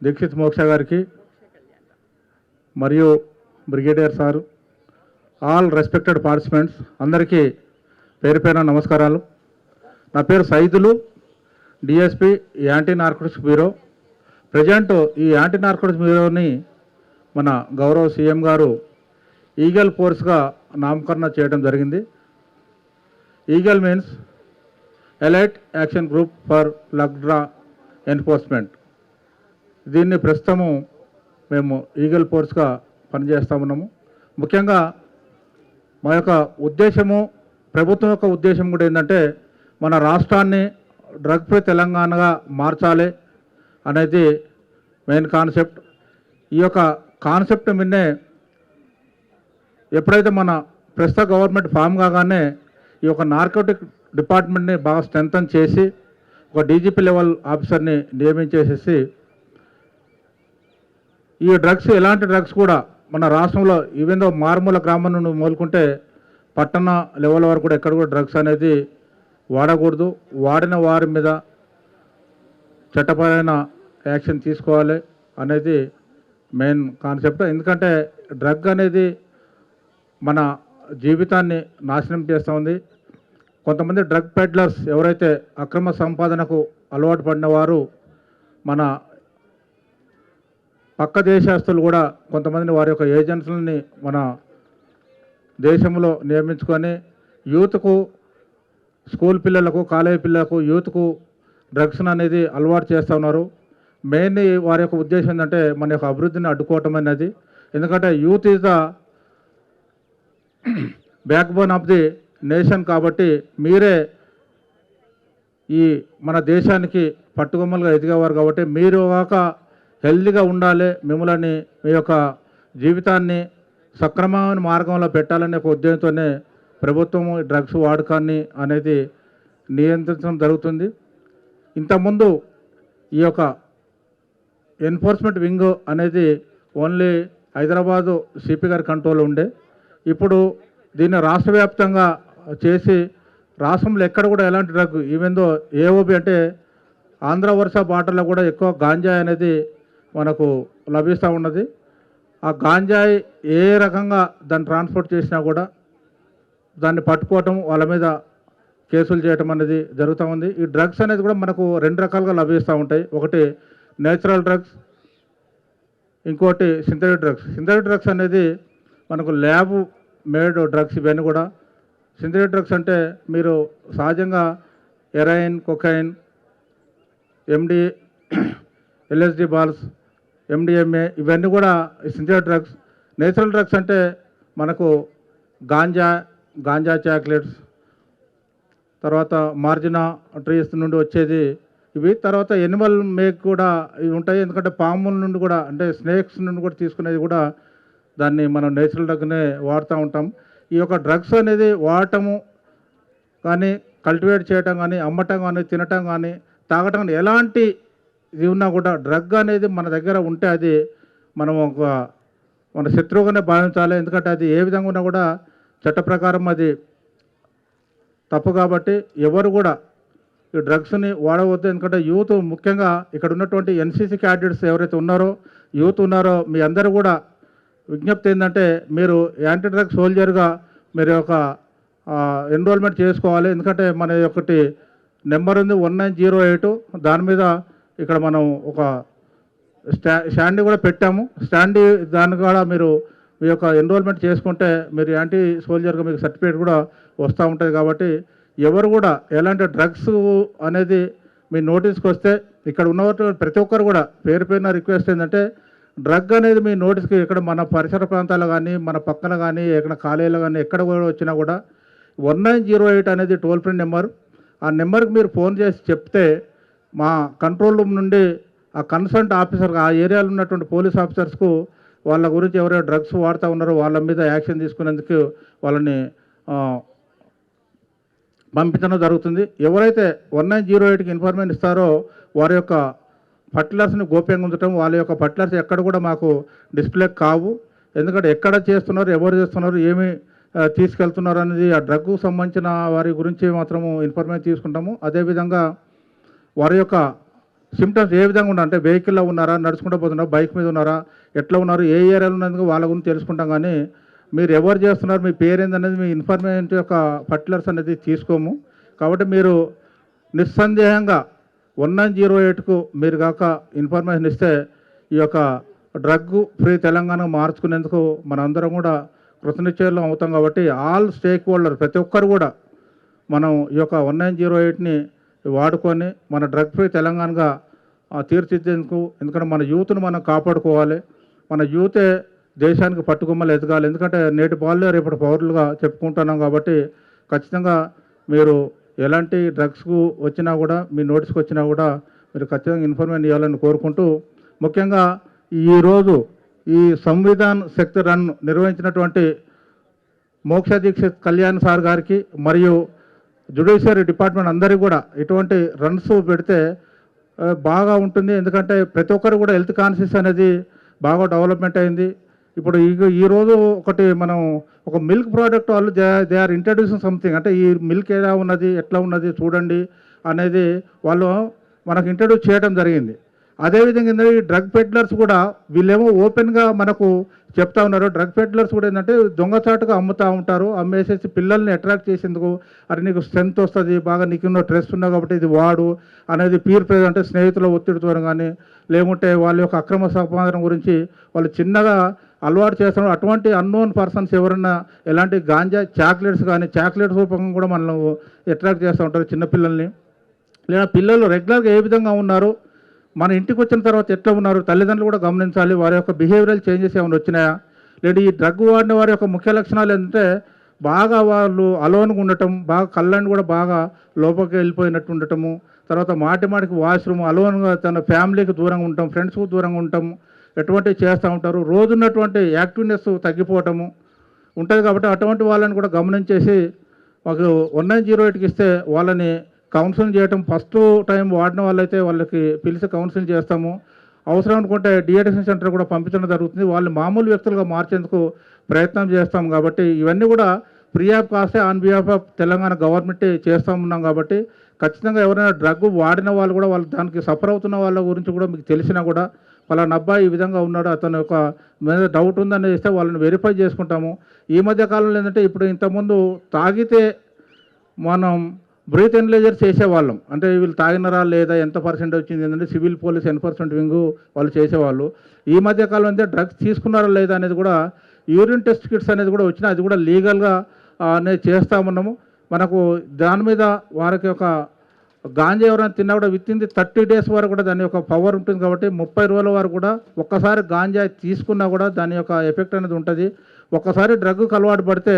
దీక్షిత్ మోక్ష గారికి మరియు brigadier sir, all respected participants అందరికీ పేరు పేరున నమస్కారాలు. నా పేరు Saidulu, DSP anti narcotics bureau. Present ఈ యాంటీ నార్కోటిక్స్ బ్యూరోని మన గౌరవ సీఎం గారు ఈగల్ ఫోర్స్గా నామకరణ చేయడం జరిగింది. Eagle means elite action group for లగ్డ్రా ఎన్ఫోర్స్మెంట్. దీన్ని ప్రస్తుతము మేము ఈగల్ ఫోర్స్గా పనిచేస్తూ ఉన్నాము. ముఖ్యంగా మా యొక్క ఉద్దేశము, ప్రభుత్వం యొక్క ఉద్దేశం కూడా ఏంటంటే మన రాష్ట్రాన్ని డ్రగ్ ఫ్రీ తెలంగాణగా మార్చాలి అనేది మెయిన్ కాన్సెప్ట్. ఈ యొక్క కాన్సెప్ట్ మీదనే ఎప్పుడైతే మన ప్రస్తుత గవర్నమెంట్ ఫామ్ కాగానే ఈ యొక్క నార్కోటిక్ డిపార్ట్మెంట్ని బాగా స్ట్రెంథన్ చేసి ఒక డీజీపీ లెవెల్ ఆఫీసర్ని నియమించేసేసి ఈ డ్రగ్స్, ఎలాంటి డ్రగ్స్ కూడా మన రాష్ట్రంలో ఈవెన్ దో మారుమూల గ్రామం నుండి మొదలుకుంటే పట్టణ లెవెల్ వరకు కూడా ఎక్కడ కూడా డ్రగ్స్ అనేది వాడకూడదు. వాడిన వారి మీద చట్టపరమైన యాక్షన్ తీసుకోవాలి అనేది మెయిన్ కాన్సెప్ట్. ఎందుకంటే డ్రగ్ అనేది మన జీవితాన్ని నాశనం చేస్తూ ఉంది. కొంతమంది డ్రగ్ పెడ్లర్స్ ఎవరైతే అక్రమ సంపాదనకు అలవాటు పడిన వారు మన పక్క దేశస్తులు కూడా కొంతమందిని వారి యొక్క ఏజెంట్లని మన దేశంలో నియమించుకొని యూత్కు, స్కూల్ పిల్లలకు, కాలేజీ పిల్లలకు, యూత్కు డ్రగ్స్ అనేది అలవాటు చేస్తూ ఉన్నారు. మెయిన్లీ వారి యొక్క ఉద్దేశం ఏంటంటే మన యొక్క అభివృద్ధిని అడ్డుకోవటం అనేది. ఎందుకంటే youth is the back bone of the nation. కాబట్టి మీరే ఈ మన దేశానికి పట్టుకొమ్మలుగా ఎదిగేవారు. కాబట్టి మీరు కాక హెల్తీగా ఉండాలి, మిమ్మల్ని మీ యొక్క జీవితాన్ని సక్రమమైన మార్గంలో పెట్టాలనే ఒక ఉద్దేశంతోనే ప్రభుత్వం డ్రగ్స్ వాడకాన్ని అనేది నియంత్రించడం జరుగుతుంది. ఇంతకుముందు ఈ యొక్క ఎన్ఫోర్స్మెంట్ వింగ్ అనేది ఓన్లీ హైదరాబాదు సిపి గారి కంట్రోల్ ఉండే. ఇప్పుడు దీన్ని రాష్ట్ర వ్యాప్తంగా చేసి రాష్ట్రంలో ఎక్కడ కూడా ఎలాంటి డ్రగ్, ఈవెన్ దో ఏఓబి అంటే ఆంధ్ర వర్ష బార్డర్లో కూడా ఎక్కువ గాంజా అనేది మనకు లభిస్తూ ఉన్నది. ఆ గాంజాయి ఏ రకంగా దాన్ని ట్రాన్స్పోర్ట్ చేసినా కూడా దాన్ని పట్టుకోవటం, వాళ్ళ మీద కేసులు చేయటం అనేది జరుగుతూ ఉంది. ఈ డ్రగ్స్ అనేది కూడా మనకు 2 రకాలుగా లభిస్తూ ఉంటాయి. ఒకటి నేచురల్ డ్రగ్స్, ఇంకోటి సింథటిక్ డ్రగ్స్. సింథటిక్ డ్రగ్స్ అనేది మనకు ల్యాబ్ మేడ్ డ్రగ్స్. ఇవన్నీ కూడా సింథటిక్ డ్రగ్స్ అంటే మీరు సహజంగా హెరాయిన్, కొకైన్, ఎండి, ఎల్ఎస్డి బాల్స్, ఎండిఎంఏ ఇవన్నీ కూడా సింథటిక్ డ్రగ్స్. నేచురల్ డ్రగ్స్ అంటే మనకు గాంజా చాక్లెట్స్, తర్వాత మార్జినా ట్రీస్ నుండి వచ్చేది ఇవి. తర్వాత ఎనిమల్ మేక్ కూడా ఇవి ఉంటాయి. ఎందుకంటే పాముల నుండి కూడా, అంటే స్నేక్స్ నుండి కూడా తీసుకునేది కూడా దాన్ని మనం నేచురల్ డ్రగ్నే వాడుతూ ఉంటాం. ఈ యొక్క డ్రగ్స్ అనేది వాడటము కానీ, కల్టివేట్ చేయటం కానీ, అమ్మటం కానీ, తినటం కానీ, తాగటం కానీ, ఎలాంటి ఇది ఉన్నా కూడా డ్రగ్ అనేది మన దగ్గర ఉంటే అది మనం మన శత్రువుగానే భావించాలి. ఎందుకంటే అది ఏ విధంగా ఉన్నా కూడా చట్ట ప్రకారం అది తప్పు. కాబట్టి ఎవరు కూడా ఈ డ్రగ్స్ని వాడవద్దు. ఎందుకంటే యూత్, ముఖ్యంగా ఇక్కడ ఉన్నటువంటి ఎన్సీసీ క్యాడెట్స్ ఎవరైతే ఉన్నారో, యూత్ ఉన్నారో, మీ అందరూ కూడా విజ్ఞప్తి ఏంటంటే మీరు యాంటీ డ్రగ్స్ సోల్జర్గా మీరు ఒక ఎన్రోల్మెంట్ చేసుకోవాలి. ఎందుకంటే మన ఒకటి నెంబర్ ఉంది 1908. దాని మీద ఇక్కడ మనం ఒక స్టాండ్ కూడా పెట్టాము. దాన్ని కూడా మీరు మీ యొక్క ఎన్రోల్మెంట్ చేసుకుంటే మీరు యాంటీ సోల్జర్గా మీకు సర్టిఫికేట్ కూడా వస్తూ ఉంటుంది. కాబట్టి ఎవరు కూడా ఎలాంటి డ్రగ్స్ అనేది మీ నోటీస్కి వస్తే, ఇక్కడ ఉన్న ప్రతి ఒక్కరు కూడా పేరుపైన రిక్వెస్ట్ ఏంటంటే డ్రగ్ అనేది మీ నోటీస్కి ఇక్కడ మన పరిసర ప్రాంతాల్లో కానీ, మన పక్కన కానీ, ఎక్కడ కాలేజీలో కానీ ఎక్కడ కూడా వచ్చినా కూడా 1908 అనేది టోల్ ఫ్రీ నెంబర్. ఆ నెంబర్కి మీరు ఫోన్ చేసి చెప్తే మా కంట్రోల్ రూమ్ నుండి ఆ కన్సర్న్ ఆఫీసర్, ఆ ఏరియాలో ఉన్నటువంటి పోలీస్ ఆఫీసర్స్కు వాళ్ళ గురించి ఎవరైనా డ్రగ్స్ వాడుతూ ఉన్నారో వాళ్ళ మీద యాక్షన్ తీసుకునేందుకు వాళ్ళని పంపించడం జరుగుతుంది. ఎవరైతే 1908కి ఇన్ఫర్మేషన్ ఇస్తారో వారి యొక్క పర్టికులర్స్ని గోప్యంగా ఉంచడం, వాళ్ళ యొక్క పర్టికులర్స్ ఎక్కడ కూడా మాకు డిస్ప్లే కావు. ఎందుకంటే ఎక్కడ చేస్తున్నారు, ఎవరు చేస్తున్నారు, ఏమి తీసుకెళ్తున్నారు అనేది ఆ డ్రగ్కు సంబంధించిన వారి గురించి మాత్రము ఇన్ఫర్మేషన్ తీసుకుంటాము. అదేవిధంగా వారి యొక్క సిమ్టమ్స్ ఏ విధంగా ఉన్నారు, అంటే వెహికల్లో ఉన్నారా, నడుచుకుంటూ పోతున్నారా, బైక్ మీద ఉన్నారా, ఎట్లా ఉన్నారు, ఏ ఏరియాలో ఉన్నందుకు వాళ్ళ గురించి తెలుసుకుంటాం. కానీ మీరు ఎవరు చేస్తున్నారు, మీ పేరేందనేది, మీ ఇన్ఫర్మేషన్ యొక్క పర్టికులర్స్ అనేది తీసుకోము. కాబట్టి మీరు నిస్సందేహంగా 1908కు మీరు కాక ఇన్ఫర్మేషన్ ఇస్తే ఈ యొక్క డ్రగ్ ఫ్రీ తెలంగాణ మార్చుకునేందుకు మనందరం కూడా కృతనిశ్చయం అవుతాం. కాబట్టి ఆల్ స్టేక్ హోల్డర్ ప్రతి ఒక్కరు కూడా మనం ఈ యొక్క 1908ని వాడుకొని మన డ్రగ్ ఫ్రీ తెలంగాణగా తీర్చిదిద్దేందుకు, ఎందుకంటే మన యూత్ను మనం కాపాడుకోవాలి. మన యూతే దేశానికి పట్టుకొమ్మలు ఎదగాలి. ఎందుకంటే నేటి బాల్లో రేపటి పౌరులుగా చెప్పుకుంటున్నాం. కాబట్టి ఖచ్చితంగా మీరు ఎలాంటి డ్రగ్స్కు వచ్చినా కూడా, మీ నోటీస్కి వచ్చినా కూడా మీరు ఖచ్చితంగా ఇన్ఫర్మేషన్ ఇవ్వాలని కోరుకుంటూ, ముఖ్యంగా ఈరోజు ఈ సంవిధాన్ శక్తి రన్ నిర్వహించినటువంటి మోక్ష దీక్షిత్ కళ్యాణ్ సార్ గారికి మరియు జ్యుడిషియరీ డిపార్ట్మెంట్ అందరికీ కూడా ఇటువంటి రన్స్ పెడితే బాగా ఉంటుంది. ఎందుకంటే ప్రతి ఒక్కరు కూడా హెల్త్ కాన్షియస్ అనేది బాగా డెవలప్మెంట్ అయింది. ఇప్పుడు ఈరోజు ఒకటి మనం ఒక మిల్క్ ప్రోడక్ట్ వాళ్ళు దే ఆర్ ఇంట్రడ్యూసింగ్ సంథింగ్, అంటే ఈ మిల్క్ ఎలా ఉన్నది, ఎట్లా ఉన్నది చూడండి అనేది వాళ్ళు మనకు ఇంట్రడ్యూస్ చేయడం జరిగింది. అదేవిధంగా ఈ డ్రగ్ పెడ్లర్స్ కూడా వీళ్ళేమో ఓపెన్గా మనకు చెప్తా ఉన్నారు. డ్రగ్ పెడ్లర్స్ కూడా ఏంటంటే దొంగచాటుగా అమ్ముతూ ఉంటారు. అమ్మేసేసి పిల్లల్ని అట్రాక్ట్ చేసేందుకు, అది నీకు స్ట్రెంత్ వస్తుంది, బాగా నీకు స్ట్రెస్ ఉన్నావు కాబట్టి ఇది వాడు అనేది పీర్ ప్రెజర్, అంటే స్నేహితుల ఒత్తిడితో కానీ, లేకుంటే వాళ్ళ యొక్క అక్రమ సంపాదన గురించి వాళ్ళు చిన్నగా అలవాటు చేస్తున్నారు. అటువంటి అన్నోన్ పర్సన్స్ ఎవరన్నా ఎలాంటి గాంజా చాక్లెట్స్ కానీ, చాక్లెట్స్ రూపంగా కూడా మనల్ని అట్రాక్ట్ చేస్తూ ఉంటారు చిన్నపిల్లల్ని. లేదా పిల్లలు రెగ్యులర్గా ఏ విధంగా ఉన్నారు, మన ఇంటికి వచ్చిన తర్వాత ఎట్లా ఉన్నారు, తల్లిదండ్రులు కూడా గమనించాలి. వారి యొక్క బిహేవియరల్ చేంజెస్ ఏమైనా వచ్చినాయా, లేదా ఈ డ్రగ్ వాడిన వారి యొక్క ముఖ్య లక్షణాలు ఏంటంటే బాగా వాళ్ళు అలోన్గా ఉండటం, బాగా కళ్ళని కూడా బాగా లోపలికి వెళ్ళిపోయినట్టు ఉండటము, తర్వాత మాటికి వాష్రూమ్, అలోన్గా తన ఫ్యామిలీకి దూరంగా ఉండటం, ఫ్రెండ్స్కు దూరంగా ఉండటం, ఎటువంటివి చేస్తూ ఉంటారు. రోజున్నటువంటి యాక్టివ్నెస్ తగ్గిపోవటము ఉంటుంది. కాబట్టి అటువంటి వాళ్ళని కూడా గమనించేసి మాకు 1908కి ఇస్తే వాళ్ళని కౌన్సిలింగ్ చేయటం, ఫస్ట్ టైం వాడిన వాళ్ళైతే వాళ్ళకి పిలిచి కౌన్సిలింగ్ చేస్తాము. అవసరం అనుకుంటే డిఎడిక్షన్ సెంటర్ కూడా పంపించడం జరుగుతుంది. వాళ్ళని మామూలు వ్యక్తులుగా మార్చేందుకు ప్రయత్నం చేస్తాం. కాబట్టి ఇవన్నీ కూడా ఫ్రీ ఆఫ్ కాస్టే on behalf of Telangana government చేస్తూ ఉన్నాం. కాబట్టి ఖచ్చితంగా ఎవరైనా డ్రగ్ వాడిన వాళ్ళు కూడా, వాళ్ళు దానికి సఫర్ అవుతున్న వాళ్ళ గురించి కూడా మీకు తెలిసినా కూడా పలానా అబ్బాయి ఈ విధంగా ఉన్నాడు, అతను ఒక మీద డౌట్ ఉందని ఇస్తే వాళ్ళని వెరిఫై చేసుకుంటాము. ఈ మధ్య కాలంలో ఏంటంటే ఇప్పుడు ఇంతకుముందు తాగితే మనం బ్రీత్ ఎనలైజర్ చేసేవాళ్ళం, అంటే వీళ్ళు తాగినరా లేదా, ఎంత పర్సెంట్ వచ్చింది ఏంటంటే సివిల్ పోలీస్ ఎన్ఫోర్స్మెంట్ వింగ్ వాళ్ళు చేసేవాళ్ళు. ఈ మధ్య కాలం అంటే డ్రగ్స్ తీసుకున్నారా లేదా అనేది కూడా యూరిన్ టెస్ట్ కిట్స్ అనేది కూడా వచ్చినా అది కూడా లీగల్గా అనేది చేస్తామన్నాము. మనకు దాని మీద వారికి ఒక గాంజా ఎవరైనా తిన్నా కూడా విత్ ఇన్ ది 30 days వరకు కూడా దాని యొక్క పవర్ ఉంటుంది కాబట్టి 30 రోజుల వరకు కూడా ఒక్కసారి గాంజా తీసుకున్నా కూడా దాని యొక్క ఎఫెక్ట్ అనేది ఉంటుంది. ఒక్కసారి డ్రగ్కు అలవాటు పడితే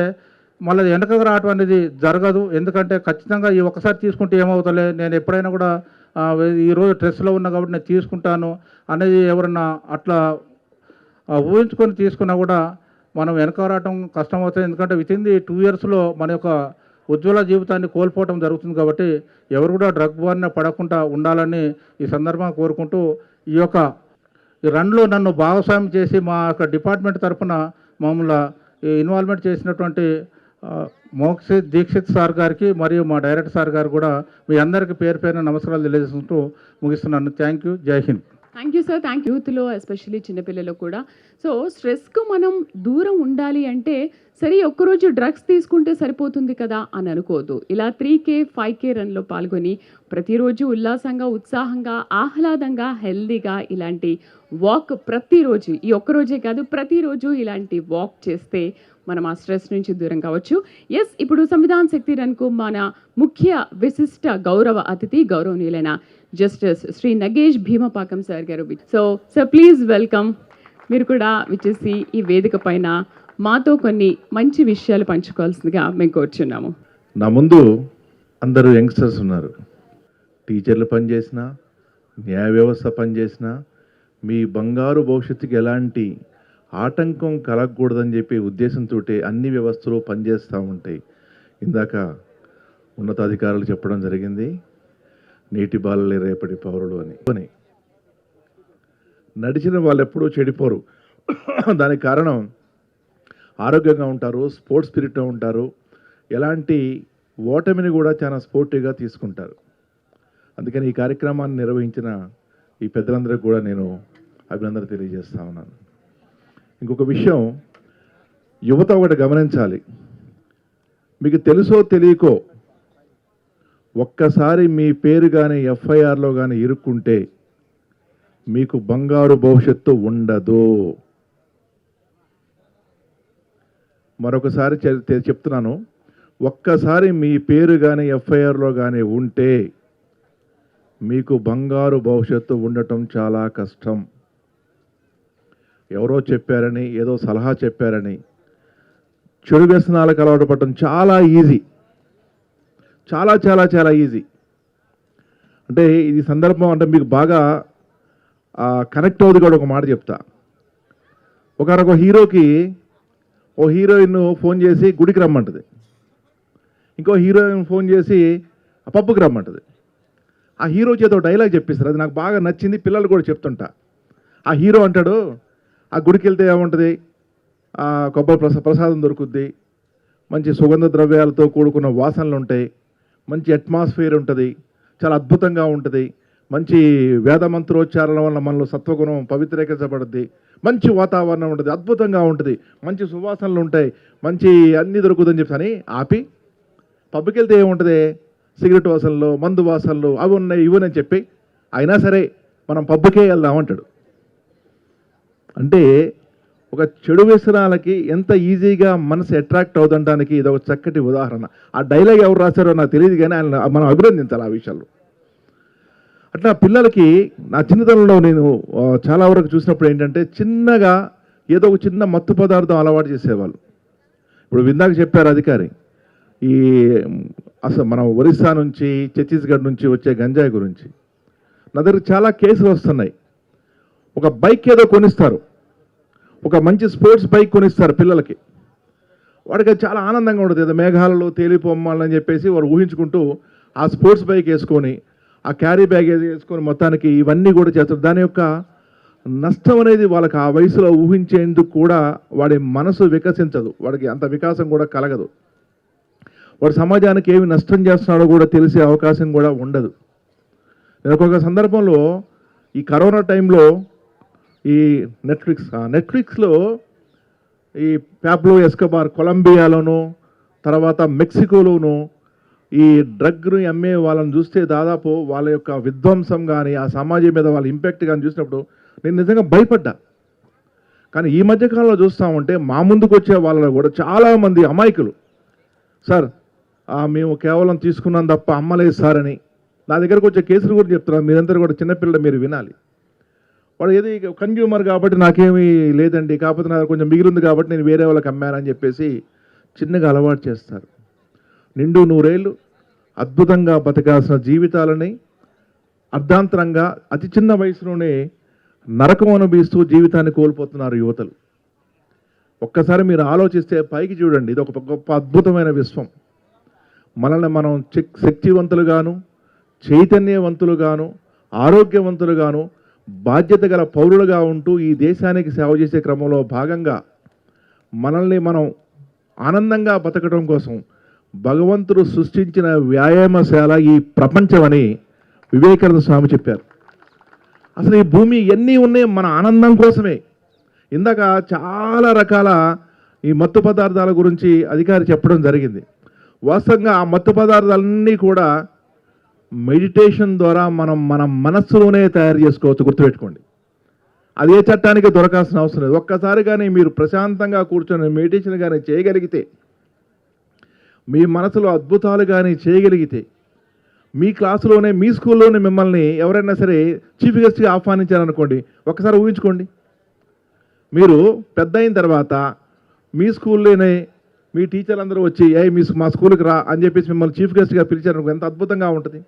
మళ్ళీ వెనకకు రావటం అనేది జరగదు. ఎందుకంటే ఖచ్చితంగా ఈ ఒక్కసారి తీసుకుంటే ఏమవుతలే, నేను ఎప్పుడైనా కూడా ఈరోజు స్ట్రెస్లో ఉన్నా కాబట్టి నేను తీసుకుంటాను అనేది ఎవరన్నా అట్లా ఊహించుకొని తీసుకున్నా కూడా మనం వెనక రావటం కష్టమవుతుంది. ఎందుకంటే విత్ ఇన్ ది 2 yearsలో మన యొక్క ఉజ్వల జీవితాన్ని కోల్పోవటం జరుగుతుంది. కాబట్టి ఎవరు కూడా డ్రగ్ బారిన పడకుండా ఉండాలని ఈ సందర్భంగా కోరుకుంటూ ఈ రన్లో నన్ను భాగస్వామ్యం చేసి మా యొక్క డిపార్ట్మెంట్ తరఫున మమ్మల్ని ఇన్వాల్వ్మెంట్ చేసినటువంటి మోక్షిత్ దీక్షిత్ సార్ గారికి మరియు మా డైరెక్టర్ సార్ గారు కూడా మీ అందరికీ పేరు పేరున నమస్కారాలు తెలియజేసుకుంటూ ముగిస్తున్నాను. Thank you. జై హింద్. Thank you sir. థ్యాంక్ యూత్లో ఎస్పెషల్లీ చిన్నపిల్లలు కూడా. సో స్ట్రెస్కు మనం దూరం ఉండాలి అంటే సరే ఒక్కరోజు డ్రగ్స్ తీసుకుంటే సరిపోతుంది కదా అని అనుకోవద్దు. ఇలా 3K 5K రన్లో పాల్గొని ప్రతిరోజు ఉల్లాసంగా, ఉత్సాహంగా, ఆహ్లాదంగా, హెల్దీగా ఇలాంటి వాక్ ప్రతిరోజు, ఈ ఒక్కరోజే కాదు ప్రతిరోజు ఇలాంటి వాక్ చేస్తే మనం ఆ స్ట్రెస్ నుంచి దూరం కావచ్చు. ఎస్, ఇప్పుడు సంవిధాన్ శక్తి రన్కు మన ముఖ్య విశిష్ట గౌరవ అతిథి గౌరవనీయులైన జస్టిస్ శ్రీ నగేష్ భీమపాకం సార్ గారు. So sir please welcome. మీరు కూడా విచ్చేసి ఈ వేదిక పైన మాతో కొన్ని మంచి విషయాలు పంచుకోవాల్సిందిగా మేము కోరుచున్నాము. నా ముందు అందరూ యంగ్స్టర్స్ ఉన్నారు. టీచర్లు పనిచేసినా, న్యాయ వ్యవస్థ పనిచేసినా, మీ బంగారు భవిష్యత్తుకి ఎలాంటి ఆటంకం కలగకూడదని చెప్పి ఉద్దేశంతో అన్ని వ్యవస్థలు పనిచేస్తూ ఉంటాయి. ఇందాక ఉన్నతాధికారులు చెప్పడం జరిగింది, నేటి బాలలే రేపటి పౌరులు అని. నడిచిన వాళ్ళు ఎప్పుడూ చెడిపోరు. దానికి కారణం ఆరోగ్యంగా ఉంటారు, స్పోర్ట్స్ స్పిరిట్గా ఉంటారు, ఎలాంటి ఓటమిని కూడా చాలా స్పోర్టివ్గా తీసుకుంటారు. అందుకని ఈ కార్యక్రమాన్ని నిర్వహించిన ఈ పెద్దలందరికీ కూడా నేను అభినందనలు తెలియజేస్తా ఉన్నాను. ఇంకొక విషయం, యువత ఒకటి గమనించాలి. మీకు తెలుసో తెలియకో ఒక్కసారి మీ పేరు కానీ FIRలో కానీ ఇరుక్కుంటే మీకు బంగారు భవిష్యత్తు ఉండదు. మరొకసారి చెప్తున్నాను, ఒక్కసారి మీ పేరు కానీ FIRలో కానీ ఉంటే మీకు బంగారు భవిష్యత్తు ఉండటం చాలా కష్టం. ఎవరో చెప్పారని, ఏదో సలహా చెప్పారని చెడు వ్యసనాలకు అలవాటు పడటం చాలా ఈజీ, చాలా చాలా చాలా ఈజీ. అంటే ఇది సందర్భం అంటే మీకు బాగా కనెక్ట్ అవుతుంది కూడా. ఒక మాట చెప్తా. ఒక హీరోకి ఓ హీరోయిన్ ఫోన్ చేసి గుడికి రమ్మంటుంది, ఇంకో హీరోయిన్ ఫోన్ చేసి పబ్బుకి రమ్మంటుంది. ఆ హీరో చేత డైలాగ్ చెప్పిస్తారు, అది నాకు బాగా నచ్చింది, పిల్లలు కూడా చెప్తుంటా. ఆ హీరో అంటాడు, ఆ గుడికి వెళ్తే ఏముంటుంది, కొబ్బరి ప్రసాదం దొరుకుద్ది, మంచి సుగంధ ద్రవ్యాలతో కూడుకున్న వాసనలు ఉంటాయి, మంచి అట్మాస్ఫియర్ ఉంటుంది, చాలా అద్భుతంగా ఉంటుంది, మంచి వేద మంత్రోచ్చారణ వల్ల మనలో సత్వగుణం పవిత్రీకరించబడుద్ది, మంచి వాతావరణం ఉంటుంది, అద్భుతంగా ఉంటుంది, మంచి సువాసనలు ఉంటాయి, మంచి అన్నీ దొరుకుతుందని చెప్పని ఆపి పబ్కి వెళ్తే ఏముంటుంది, సిగరెట్ వాసనలు, మందు వాసనలు, అవి ఉన్నాయి ఇవి అని చెప్పి అయినా సరే మనం పబ్కే వెళ్దామంటాడు. అంటే ఒక చెడు వ్యసనాలకి ఎంత ఈజీగా మనసు అట్రాక్ట్ అవుతుండడానికి ఇది ఒక చక్కటి ఉదాహరణ. ఆ డైలాగ్ ఎవరు రాశారో నాకు తెలియదు, కానీ ఆయన మనం అభినందించాలి ఆ విషయాల్లో. అట్లా పిల్లలకి నా చిన్నతనంలో నేను చాలా వరకు చూసినప్పుడు ఏంటంటే చిన్నగా ఏదో ఒక చిన్న మత్తు పదార్థం అలవాటు చేసేవాళ్ళు. ఇప్పుడు విందాక చెప్పారు అధికారి, ఈ అసలు మనం ఒరిస్సా నుంచి ఛత్తీస్గఢ్ నుంచి వచ్చే గంజాయి గురించి నా దగ్గర చాలా కేసులు వస్తున్నాయి. ఒక బైక్ ఏదో కొనిస్తారు, ఒక మంచి స్పోర్ట్స్ బైక్ కొనిస్తారు పిల్లలకి, వాడికి చాలా ఆనందంగా ఉంటుంది, ఏదో మేఘాలలో తేలిపోమ్మాలని చెప్పేసి వాడు ఊహించుకుంటూ ఆ స్పోర్ట్స్ బైక్ వేసుకొని ఆ క్యారీ బ్యాగ్ వేసుకొని మొత్తానికి ఇవన్నీ కూడా చేస్తారు. దాని యొక్క నష్టం అనేది వాళ్ళకి ఆ వయసులో ఊహించేందుకు కూడా వాడి మనసు వికసించదు, వాడికి అంత వికాసం కూడా కలగదు, వాడు సమాజానికి ఏమి నష్టం చేస్తున్నాడో కూడా తెలిసే అవకాశం కూడా ఉండదు. నేను ఒక సందర్భంలో ఈ కరోనా టైంలో ఈ నెట్ఫ్లిక్స్లో ఈ ప్యాబ్లో ఎస్కోబార్ కొలంబియాలోను తర్వాత మెక్సికోలోను ఈ డ్రగ్ను అమ్మే వాళ్ళని చూస్తే దాదాపు వాళ్ళ యొక్క విధ్వంసం కానీ ఆ సమాజం మీద వాళ్ళ ఇంపాక్ట్ కానీ చూసినప్పుడు నేను నిజంగా భయపడ్డా. కానీ ఈ మధ్యకాలంలో చూస్తూ ఉంటే మా ముందుకు వచ్చే వాళ్ళలో కూడా చాలామంది అమాయకులు, సార్ మేము కేవలం తీసుకున్నాం తప్ప అమ్మలేదు సార్ అని నా దగ్గరకు వచ్చే కేసులు కూడా చెప్తున్నారు. మీరందరూ కూడా చిన్నపిల్లలు మీరు వినాలి. వాడు ఏది కన్జ్యూమర్ కాబట్టి నాకేమీ లేదండి, కాకపోతే నాకు కొంచెం మిగిలింది కాబట్టి నేను వేరే వాళ్ళకి అమ్మానని చెప్పేసి చిన్నగా అలవాటు చేస్తారు. నిండు 100 ఏళ్ళు అద్భుతంగా బతకాల్సిన జీవితాలని అర్ధాంతరంగా అతి చిన్న వయసులోనే నరకం అనుభవిస్తూ జీవితాన్ని కోల్పోతున్నారు యువతలు. ఒక్కసారి మీరు ఆలోచిస్తే పైకి చూడండి, ఇది ఒక గొప్ప అద్భుతమైన విశ్వం. మనల్ని మనం శక్తివంతులుగాను, చైతన్యవంతులుగాను, ఆరోగ్యవంతులుగాను, బాధ్యత గల పౌరులుగా ఉంటూ ఈ దేశానికి సేవ చేసే క్రమంలో భాగంగా మనల్ని మనం ఆనందంగా బతకడం కోసం భగవంతుడు సృష్టించిన వ్యాయామశాల ఈ ప్రపంచమని వివేకానంద స్వామి చెప్పారు. అసలు ఈ భూమి ఎన్ని ఉన్నాయి మన ఆనందం కోసమే. ఇందాక చాలా రకాల ఈ మత్తు పదార్థాల గురించి అధికారి చెప్పడం జరిగింది. వాస్తవంగా ఆ మత్తు పదార్థాలన్నీ కూడా మెడిటేషన్ ద్వారా మన మనస్సులోనే తయారు చేసుకోవచ్చు. గుర్తుపెట్టుకోండి, అదే చట్టానికి దొరకాల్సిన అవసరం లేదు. ఒక్కసారి కానీ మీరు ప్రశాంతంగా కూర్చొని మెడిటేషన్ కానీ చేయగలిగితే, మీ మనసులో అద్భుతాలు కానీ చేయగలిగితే, మీ క్లాసులోనే మీ స్కూల్లోనే మిమ్మల్ని ఎవరైనా సరే చీఫ్ గెస్ట్గా ఆహ్వానించారనుకోండి, ఒక్కసారి ఊహించుకోండి. మీరు పెద్ద అయిన తర్వాత మీ స్కూల్లోనే మీ టీచర్లు అందరూ వచ్చి మా స్కూల్కి రా అని చెప్పేసి మిమ్మల్ని చీఫ్ గెస్ట్గా పిలిచారనుకో ఎంత అద్భుతంగా ఉంటుంది.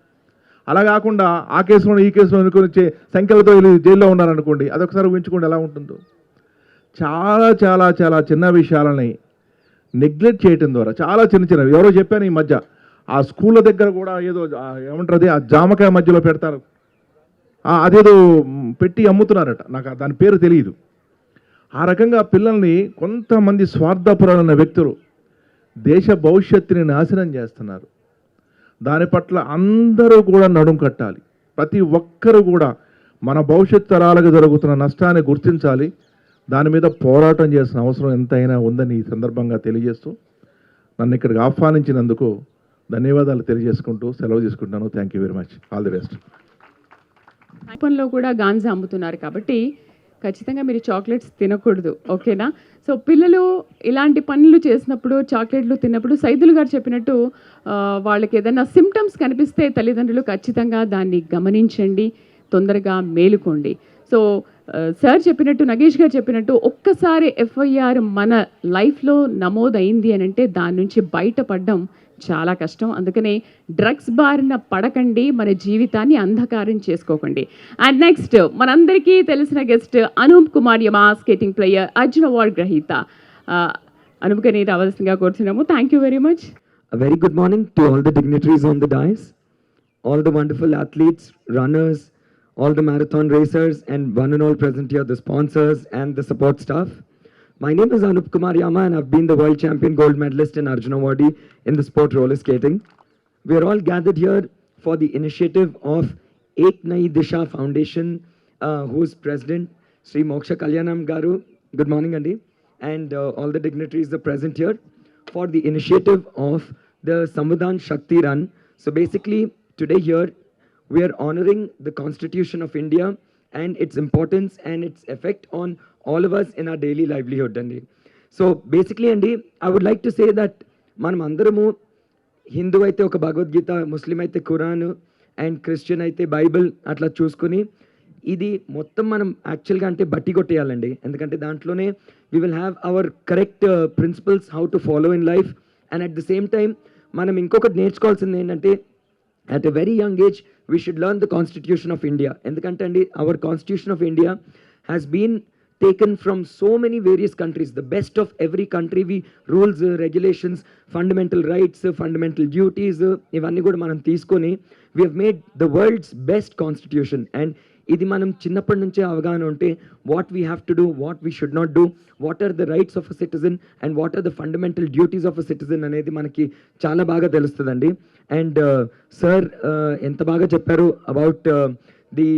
అలా కాకుండా ఆ కేసులో ఈ కేసులో అనుకుని సంఖ్యలతో జైల్లో ఉన్నారనుకోండి, అదొకసారి ఊహించుకోండి ఎలా ఉంటుందో. చాలా చాలా చాలా చిన్న విషయాలని నెగ్లెక్ట్ చేయటం ద్వారా చాలా చిన్నవి ఎవరో చెప్పాను ఈ మధ్య, ఆ స్కూళ్ళ దగ్గర కూడా ఏదో ఏమంటారు ఆ జామకాయ మధ్యలో పెడతారు, అదేదో పెట్టి అమ్ముతున్నారట, నాకు దాని పేరు తెలియదు. ఆ రకంగా పిల్లల్ని కొంతమంది స్వార్థపరులైన వ్యక్తులు దేశ భవిష్యత్తుని నాశనం చేస్తున్నారు. దాని పట్ల అందరూ కూడా నడుం కట్టాలి. ప్రతి ఒక్కరూ కూడా మన భవిష్యత్ తరాలకు జరుగుతున్న నష్టాన్ని గుర్తించాలి. దాని మీద పోరాటం చేసిన అవసరం ఎంతైనా ఉందని ఈ సందర్భంగా తెలియజేస్తూ నన్ను ఇక్కడికి ఆహ్వానించినందుకు ధన్యవాదాలు తెలియజేసుకుంటూ సెలవు తీసుకుంటున్నాను. Thank you very much. All the best. పనిలో కూడా గాంజా అమ్ముతున్నారు కాబట్టి ఖచ్చితంగా మీరు చాక్లెట్స్ తినకూడదు, ఓకేనా? సో పిల్లలు ఇలాంటి పనులు చేసినప్పుడు, చాక్లెట్లు తిన్నప్పుడు సైదులు గారు చెప్పినట్టు వాళ్ళకి ఏదైనా సిమ్టమ్స్ కనిపిస్తే తల్లిదండ్రులు ఖచ్చితంగా దాన్ని గమనించండి, తొందరగా మేలుకోండి. సో సార్ చెప్పినట్టు, నగేష్ గారు చెప్పినట్టు ఒక్కసారి ఎఫ్ఐఆర్ మన లైఫ్లో నమోదైంది అని అంటే దాని నుంచి బయటపడడం చాలా కష్టం. అందుకనే డ్రగ్స్ బారిన పడకండి, మన జీవితాన్ని అంధకారం చేసుకోకండి. అండ్ నెక్స్ట్ మనందరికీ తెలిసిన guest Anup Kumar Yama, skating player, Arjun award గ్రహీత. అనూప్ గారిని రావాల్సిందిగా కోరుతున్నాము. Thank you very much. A very good morning to all the dignitaries on the dais, all the wonderful athletes, runners, all the marathon racers, and one and all present here, the sponsors and the support staff. My name is Anup Kumar Yama and I've been the world champion gold medalist in Arjuna Awadi in the sport roller skating. We are all gathered here for the initiative of Ek Nai Disha Foundation, whose president, Sri Moksha Kalyanam Garu, good morning Andi, and all the dignitaries are present here for the initiative of the Samvidhan Shakti Run. So basically today here we are honoring the Constitution of India and its importance and its effect on all of us in our daily livelihood. Andi. So basically Andi, I would like to say that manam andaramu Hindu aithe oka Bhagavad Gita, Muslim aithe Quran and Christian aithe Bible atla చూసుకొని ఇది మొత్తం మనం యాక్చువల్గా అంటే బట్టి కొట్టేయాలండి. ఎందుకంటే దాంట్లోనే we will have our correct principles how to follow in life. And at the same time మనం ఇంకొకటి నేర్చుకోవాల్సింది ఏంటంటే at a very young age we should learn the Constitution of India. ఎందుకంటే అండి our Constitution of India has been taken from so many various countries, the best of every country. We rules, regulations, fundamental rights, fundamental duties, ఇవన్నీ కూడా మనం తీసుకొని we have made the world's best constitution. And ఇది మనం చిన్నప్పటి నుంచే అవగాహన ఉంటే what we have to do, what we should not do, what are the rights of a citizen and what are the fundamental duties of a citizen అనేది మనకి చాలా బాగా తెలుస్తుందండి. అండ్ సార్ ఎంత బాగా చెప్పారు about the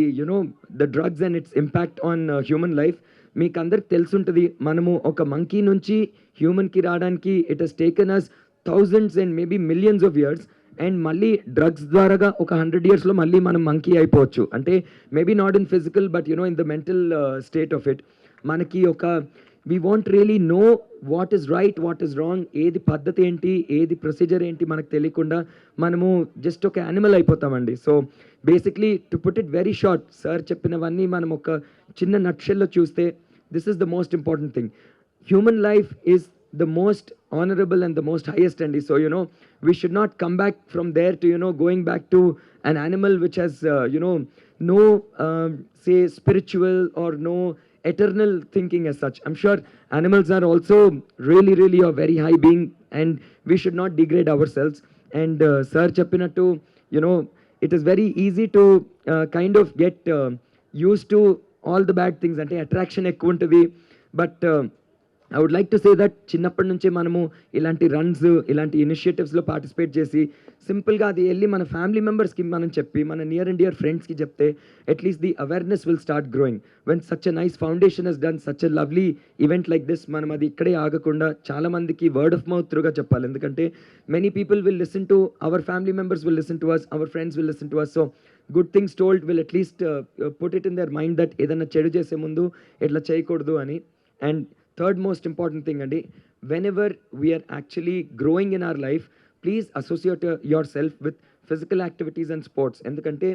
the drugs and its impact on human life. మీకు అందరికి తెలుసుంటుంది, మనము ఒక మంకీ నుంచి హ్యూమన్కి రావడానికి it has taken us thousands and maybe millions of years. And మళ్ళీ డ్రగ్స్ ద్వారాగా ఒక 100 yearsలో మళ్ళీ మనం మంకీ అయిపోవచ్చు. అంటే maybe not in physical but in the mental state of it. మనకి ఒక we want really know what is right, what is wrong, ఏది పద్ధతి ఏంటి, ఏది ప్రొసీజర్ ఏంటి మనకు తెలియకుండా మనము జస్ట్ ఒక యానిమల్ అయిపోతామండి. So basically to put it very short, sir చెప్పినవన్నీ మనం ఒక చిన్న నట్షెల్లో చూస్తే this is the most important thing. Human life is the most honorable and the most highest, and so we should not come back from there to going back to an animal which has no say spiritual or no eternal thinking as such. I'm sure animals are also really a very high being, and we should not degrade ourselves. And sir cheppinattu, it is very easy to kind of get used to all the bad things, ante attraction ekku untadi. But I would like to say that చిన్నప్పటి నుంచే మనము ఇలాంటి రన్స్, ఇలాంటి ఇనిషియేటివ్స్లో పార్టిసిపేట్ చేసి సింపుల్గా అది వెళ్ళి మన ఫ్యామిలీ మెంబర్స్కి మనం చెప్పి మన నియర్ అండ్ డియర్ ఫ్రెండ్స్కి చెప్తే at least the awareness will start growing. When such a nice foundation has done such a lovely event like this, మనం అది ఇక్కడే ఆగకుండా చాలామందికి వర్డ్ ఆఫ్ మౌత్ త్రూగా చెప్పాలి. ఎందుకంటే many people will listen to our family members, will listen to us, our friends will listen to us. So good things told will at least put it in their mind that ఏదైనా చెడు చేసే ముందు ఇట్లా చేయకూడదు అని. And third most important thing, andi, whenever we are actually growing in our life, please associate yourself with physical activities and sports. Endukante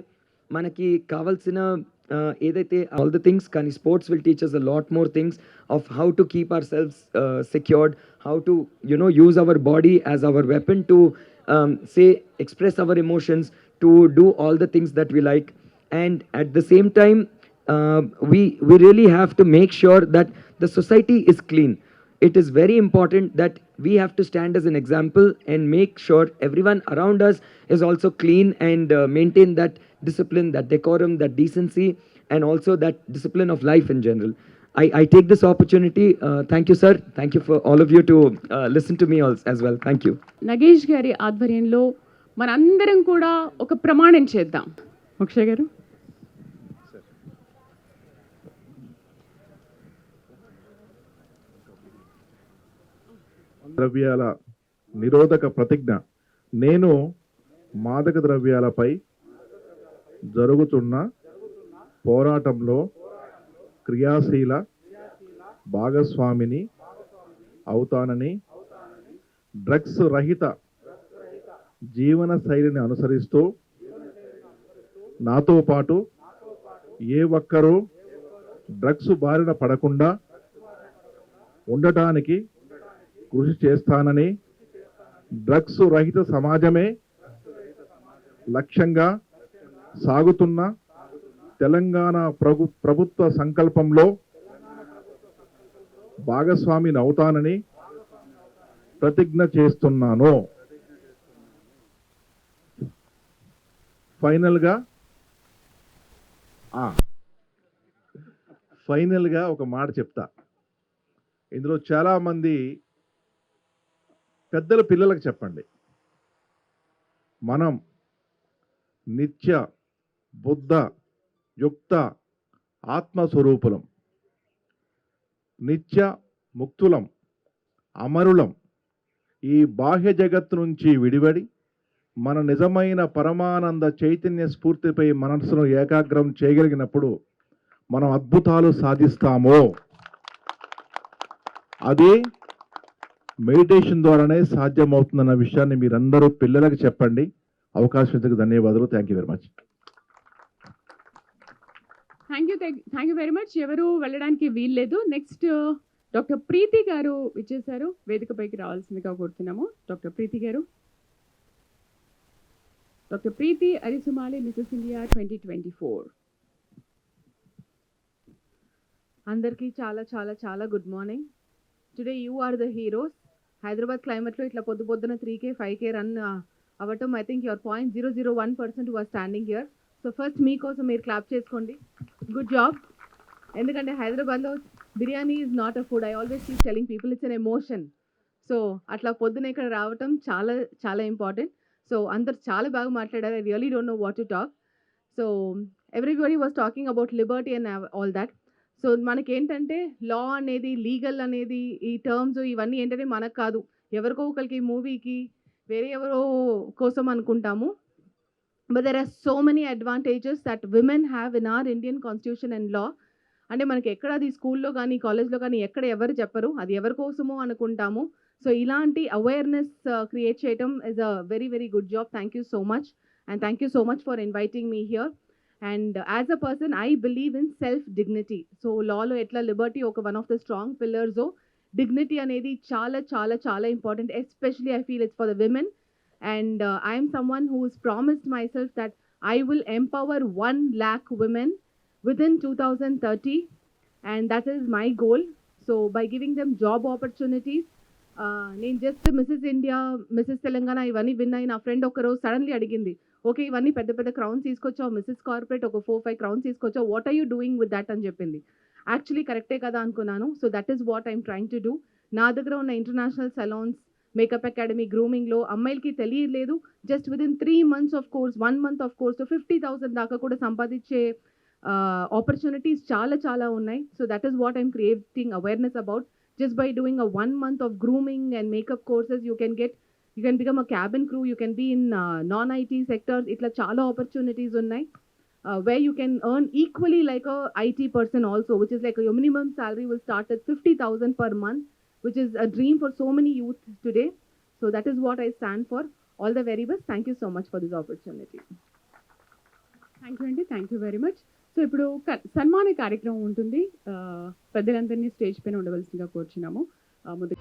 manaki kavalsina edaithe all the things, kani sports will teach us a lot more things of how to keep ourselves secured, how to use our body as our weapon to say express our emotions, to do all the things that we like. And at the same time we really have to make sure that the society is clean. It is very important that we have to stand as an example and make sure everyone around us is also clean and maintain that discipline, that decorum, that decency, and also that discipline of life in general. I take this opportunity. Thank you, sir. Thank you for all of you to listen to me as well. Thank you. Nagesh గారి ఆధ్వర్యంలో మనందరం కూడా ఒక ప్రమాణం చేద్దాం. అక్షయ్ గారు. ద్రవ్యాల నిరోధక ప్రతిజ్ఞ. నేను మాదక ద్రవ్యాలపై జరుగుతున్న పోరాటంలో క్రియాశీల భాగస్వామిని అవుతానని, డ్రగ్స్ రహిత జీవన శైలిని అనుసరిస్తూ నాతో పాటు ఏ ఒక్కరూ డ్రగ్స్ బారిన పడకుండా ఉండటానికి కృషి చేస్తానని, డ్రగ్స్ రహిత సమాజమే లక్ష్యంగా సాగుతున్న తెలంగాణ ప్రభుత్వ సంకల్పంలో భాగస్వామిని అవుతానని ప్రతిజ్ఞ చేస్తున్నాను. ఫైనల్గా ఒక మాట చెప్తా. ఇందులో చాలామంది పెద్దల పిల్లలకు చెప్పండి, మనం నిత్య బుద్ధ యుక్త ఆత్మస్వరూపులం, నిత్య ముక్తులం, అమరులం. ఈ బాహ్య జగత్తు నుంచి విడివడి మన నిజమైన పరమానంద చైతన్య స్ఫూర్తిపై మనసును ఏకాగ్రం చేయగలిగినప్పుడు మనం అద్భుతాలు సాధిస్తాము. అది మెడిటేషన్ ద్వారానే సాధ్యమవుతుందన్న విషయాన్ని మీరందరూ పిల్లలకు చెప్పండి. అవకాశం ఇచ్చేందుకు ధన్యవాదాలు. Thank you very much. Thank you very much. ఎవరు వెళ్ళడానికి వీల్లేదు. నెక్స్ట్ డాక్టర్ ప్రీతి గారు ఇచ్చేసారు, వేదికపైకి రావాల్సిందిగా కోరుతున్నాము. డాక్టర్ ప్రీతి గారు. Doctor Preethi Arisumali, Mrs India 2024. అందరికీ చాలా చాలా చాలా good morning. Today you are the heroes. Hyderabad క్లైమేట్లో ఇట్లా పొద్దున 3K 5K రన్ అవ్వటం, I think your 0.001% was standing here. So first మీకోసం మీరు క్లాప్ చేసుకోండి. Good job. ఎందుకంటే హైదరాబాద్లో biryani is not a food. I always keep telling people it's an emotion. So అట్లా పొద్దున ఇక్కడ రావటం చాలా చాలా ఇంపార్టెంట్. సో అందరు చాలా బాగా మాట్లాడారు. I really don't know what to talk. So everybody was talking about Liberty and all that. So మనకేంటంటే లా అనేది, లీగల్ అనేది, ఈ టర్మ్స్ ఇవన్నీ ఏంటంటే మనకు కాదు, ఎవరికో ఒకరికి మూవీకి వేరే ఎవరో కోసం అనుకుంటాము. But there are so many advantages that women have in our Indian constitution and law. అంటే మనకి ఎక్కడ అది స్కూల్లో కానీ కాలేజ్లో కానీ ఎక్కడ ఎవరు చెప్పరు, అది ఎవరి కోసమో అనుకుంటాము. సో ఇలాంటి అవేర్నెస్ క్రియేట్ చేయటం is a very very good job. Thank you so much and thank you so much for inviting me here. And as a person I believe in self dignity. So లాలో ఎట్లా లిబర్టీ ఒక one of the strong pillars, dignity అనేది చాలా చాలా చాలా important. Especially I feel it's for the women. And I am someone who has promised myself that I will empower 1 lakh women within 2030, and that is my goal. So by giving them job opportunities, నేను just Mrs India, Mrs Telangana ఇవన్నీ విన్నాయి. నా ఫ్రెండ్ ఒకరోజు సడన్లీ అడిగింది, ఓకే ఇవన్నీ పెద్ద పెద్ద క్రౌన్స్ తీసుకొచ్చావు, మిస్సెస్ కార్పొరేట్ ఒక 4-5 క్రౌన్స్ తీసుకొచ్చావు, what are you doing with that అని చెప్పింది. యాక్చువల్లీ కరెక్టే కదా అనుకున్నాను. So that is what I'm trying to do. నా దగ్గర ఉన్న ఇంటర్నేషనల్ సలాన్స్, మేకప్ అకాడమీ, గ్రూమింగ్లో అమ్మాయిలకి తెలియలేదు, just within 3 months of course, 1 month of course 50,000 దాకా కూడా సంపాదించే ఆపర్చునిటీస్ చాలా చాలా ఉన్నాయి. So that is what I'm creating awareness about. Just by doing a 1 month of grooming and makeup courses you can become a cabin crew, you can be in non IT sectors. ఇట్లా చాలా ఆపర్చునిటీస్ ఉన్నాయి where you can earn equally like a IT person also, which is like your minimum salary will start at 50,000 per month, which is a dream for so many youth today. So that is what I stand for. All the very best. Thank you so much for this opportunity. Thank you అండి, thank you very much. So ఇప్పుడు సన్మాన కార్యక్రమం ఉంటుంది. పెద్దలందరినీ స్టేజ్ పైన ఉండవలసిందిగా కోరుచున్నాము. ముందు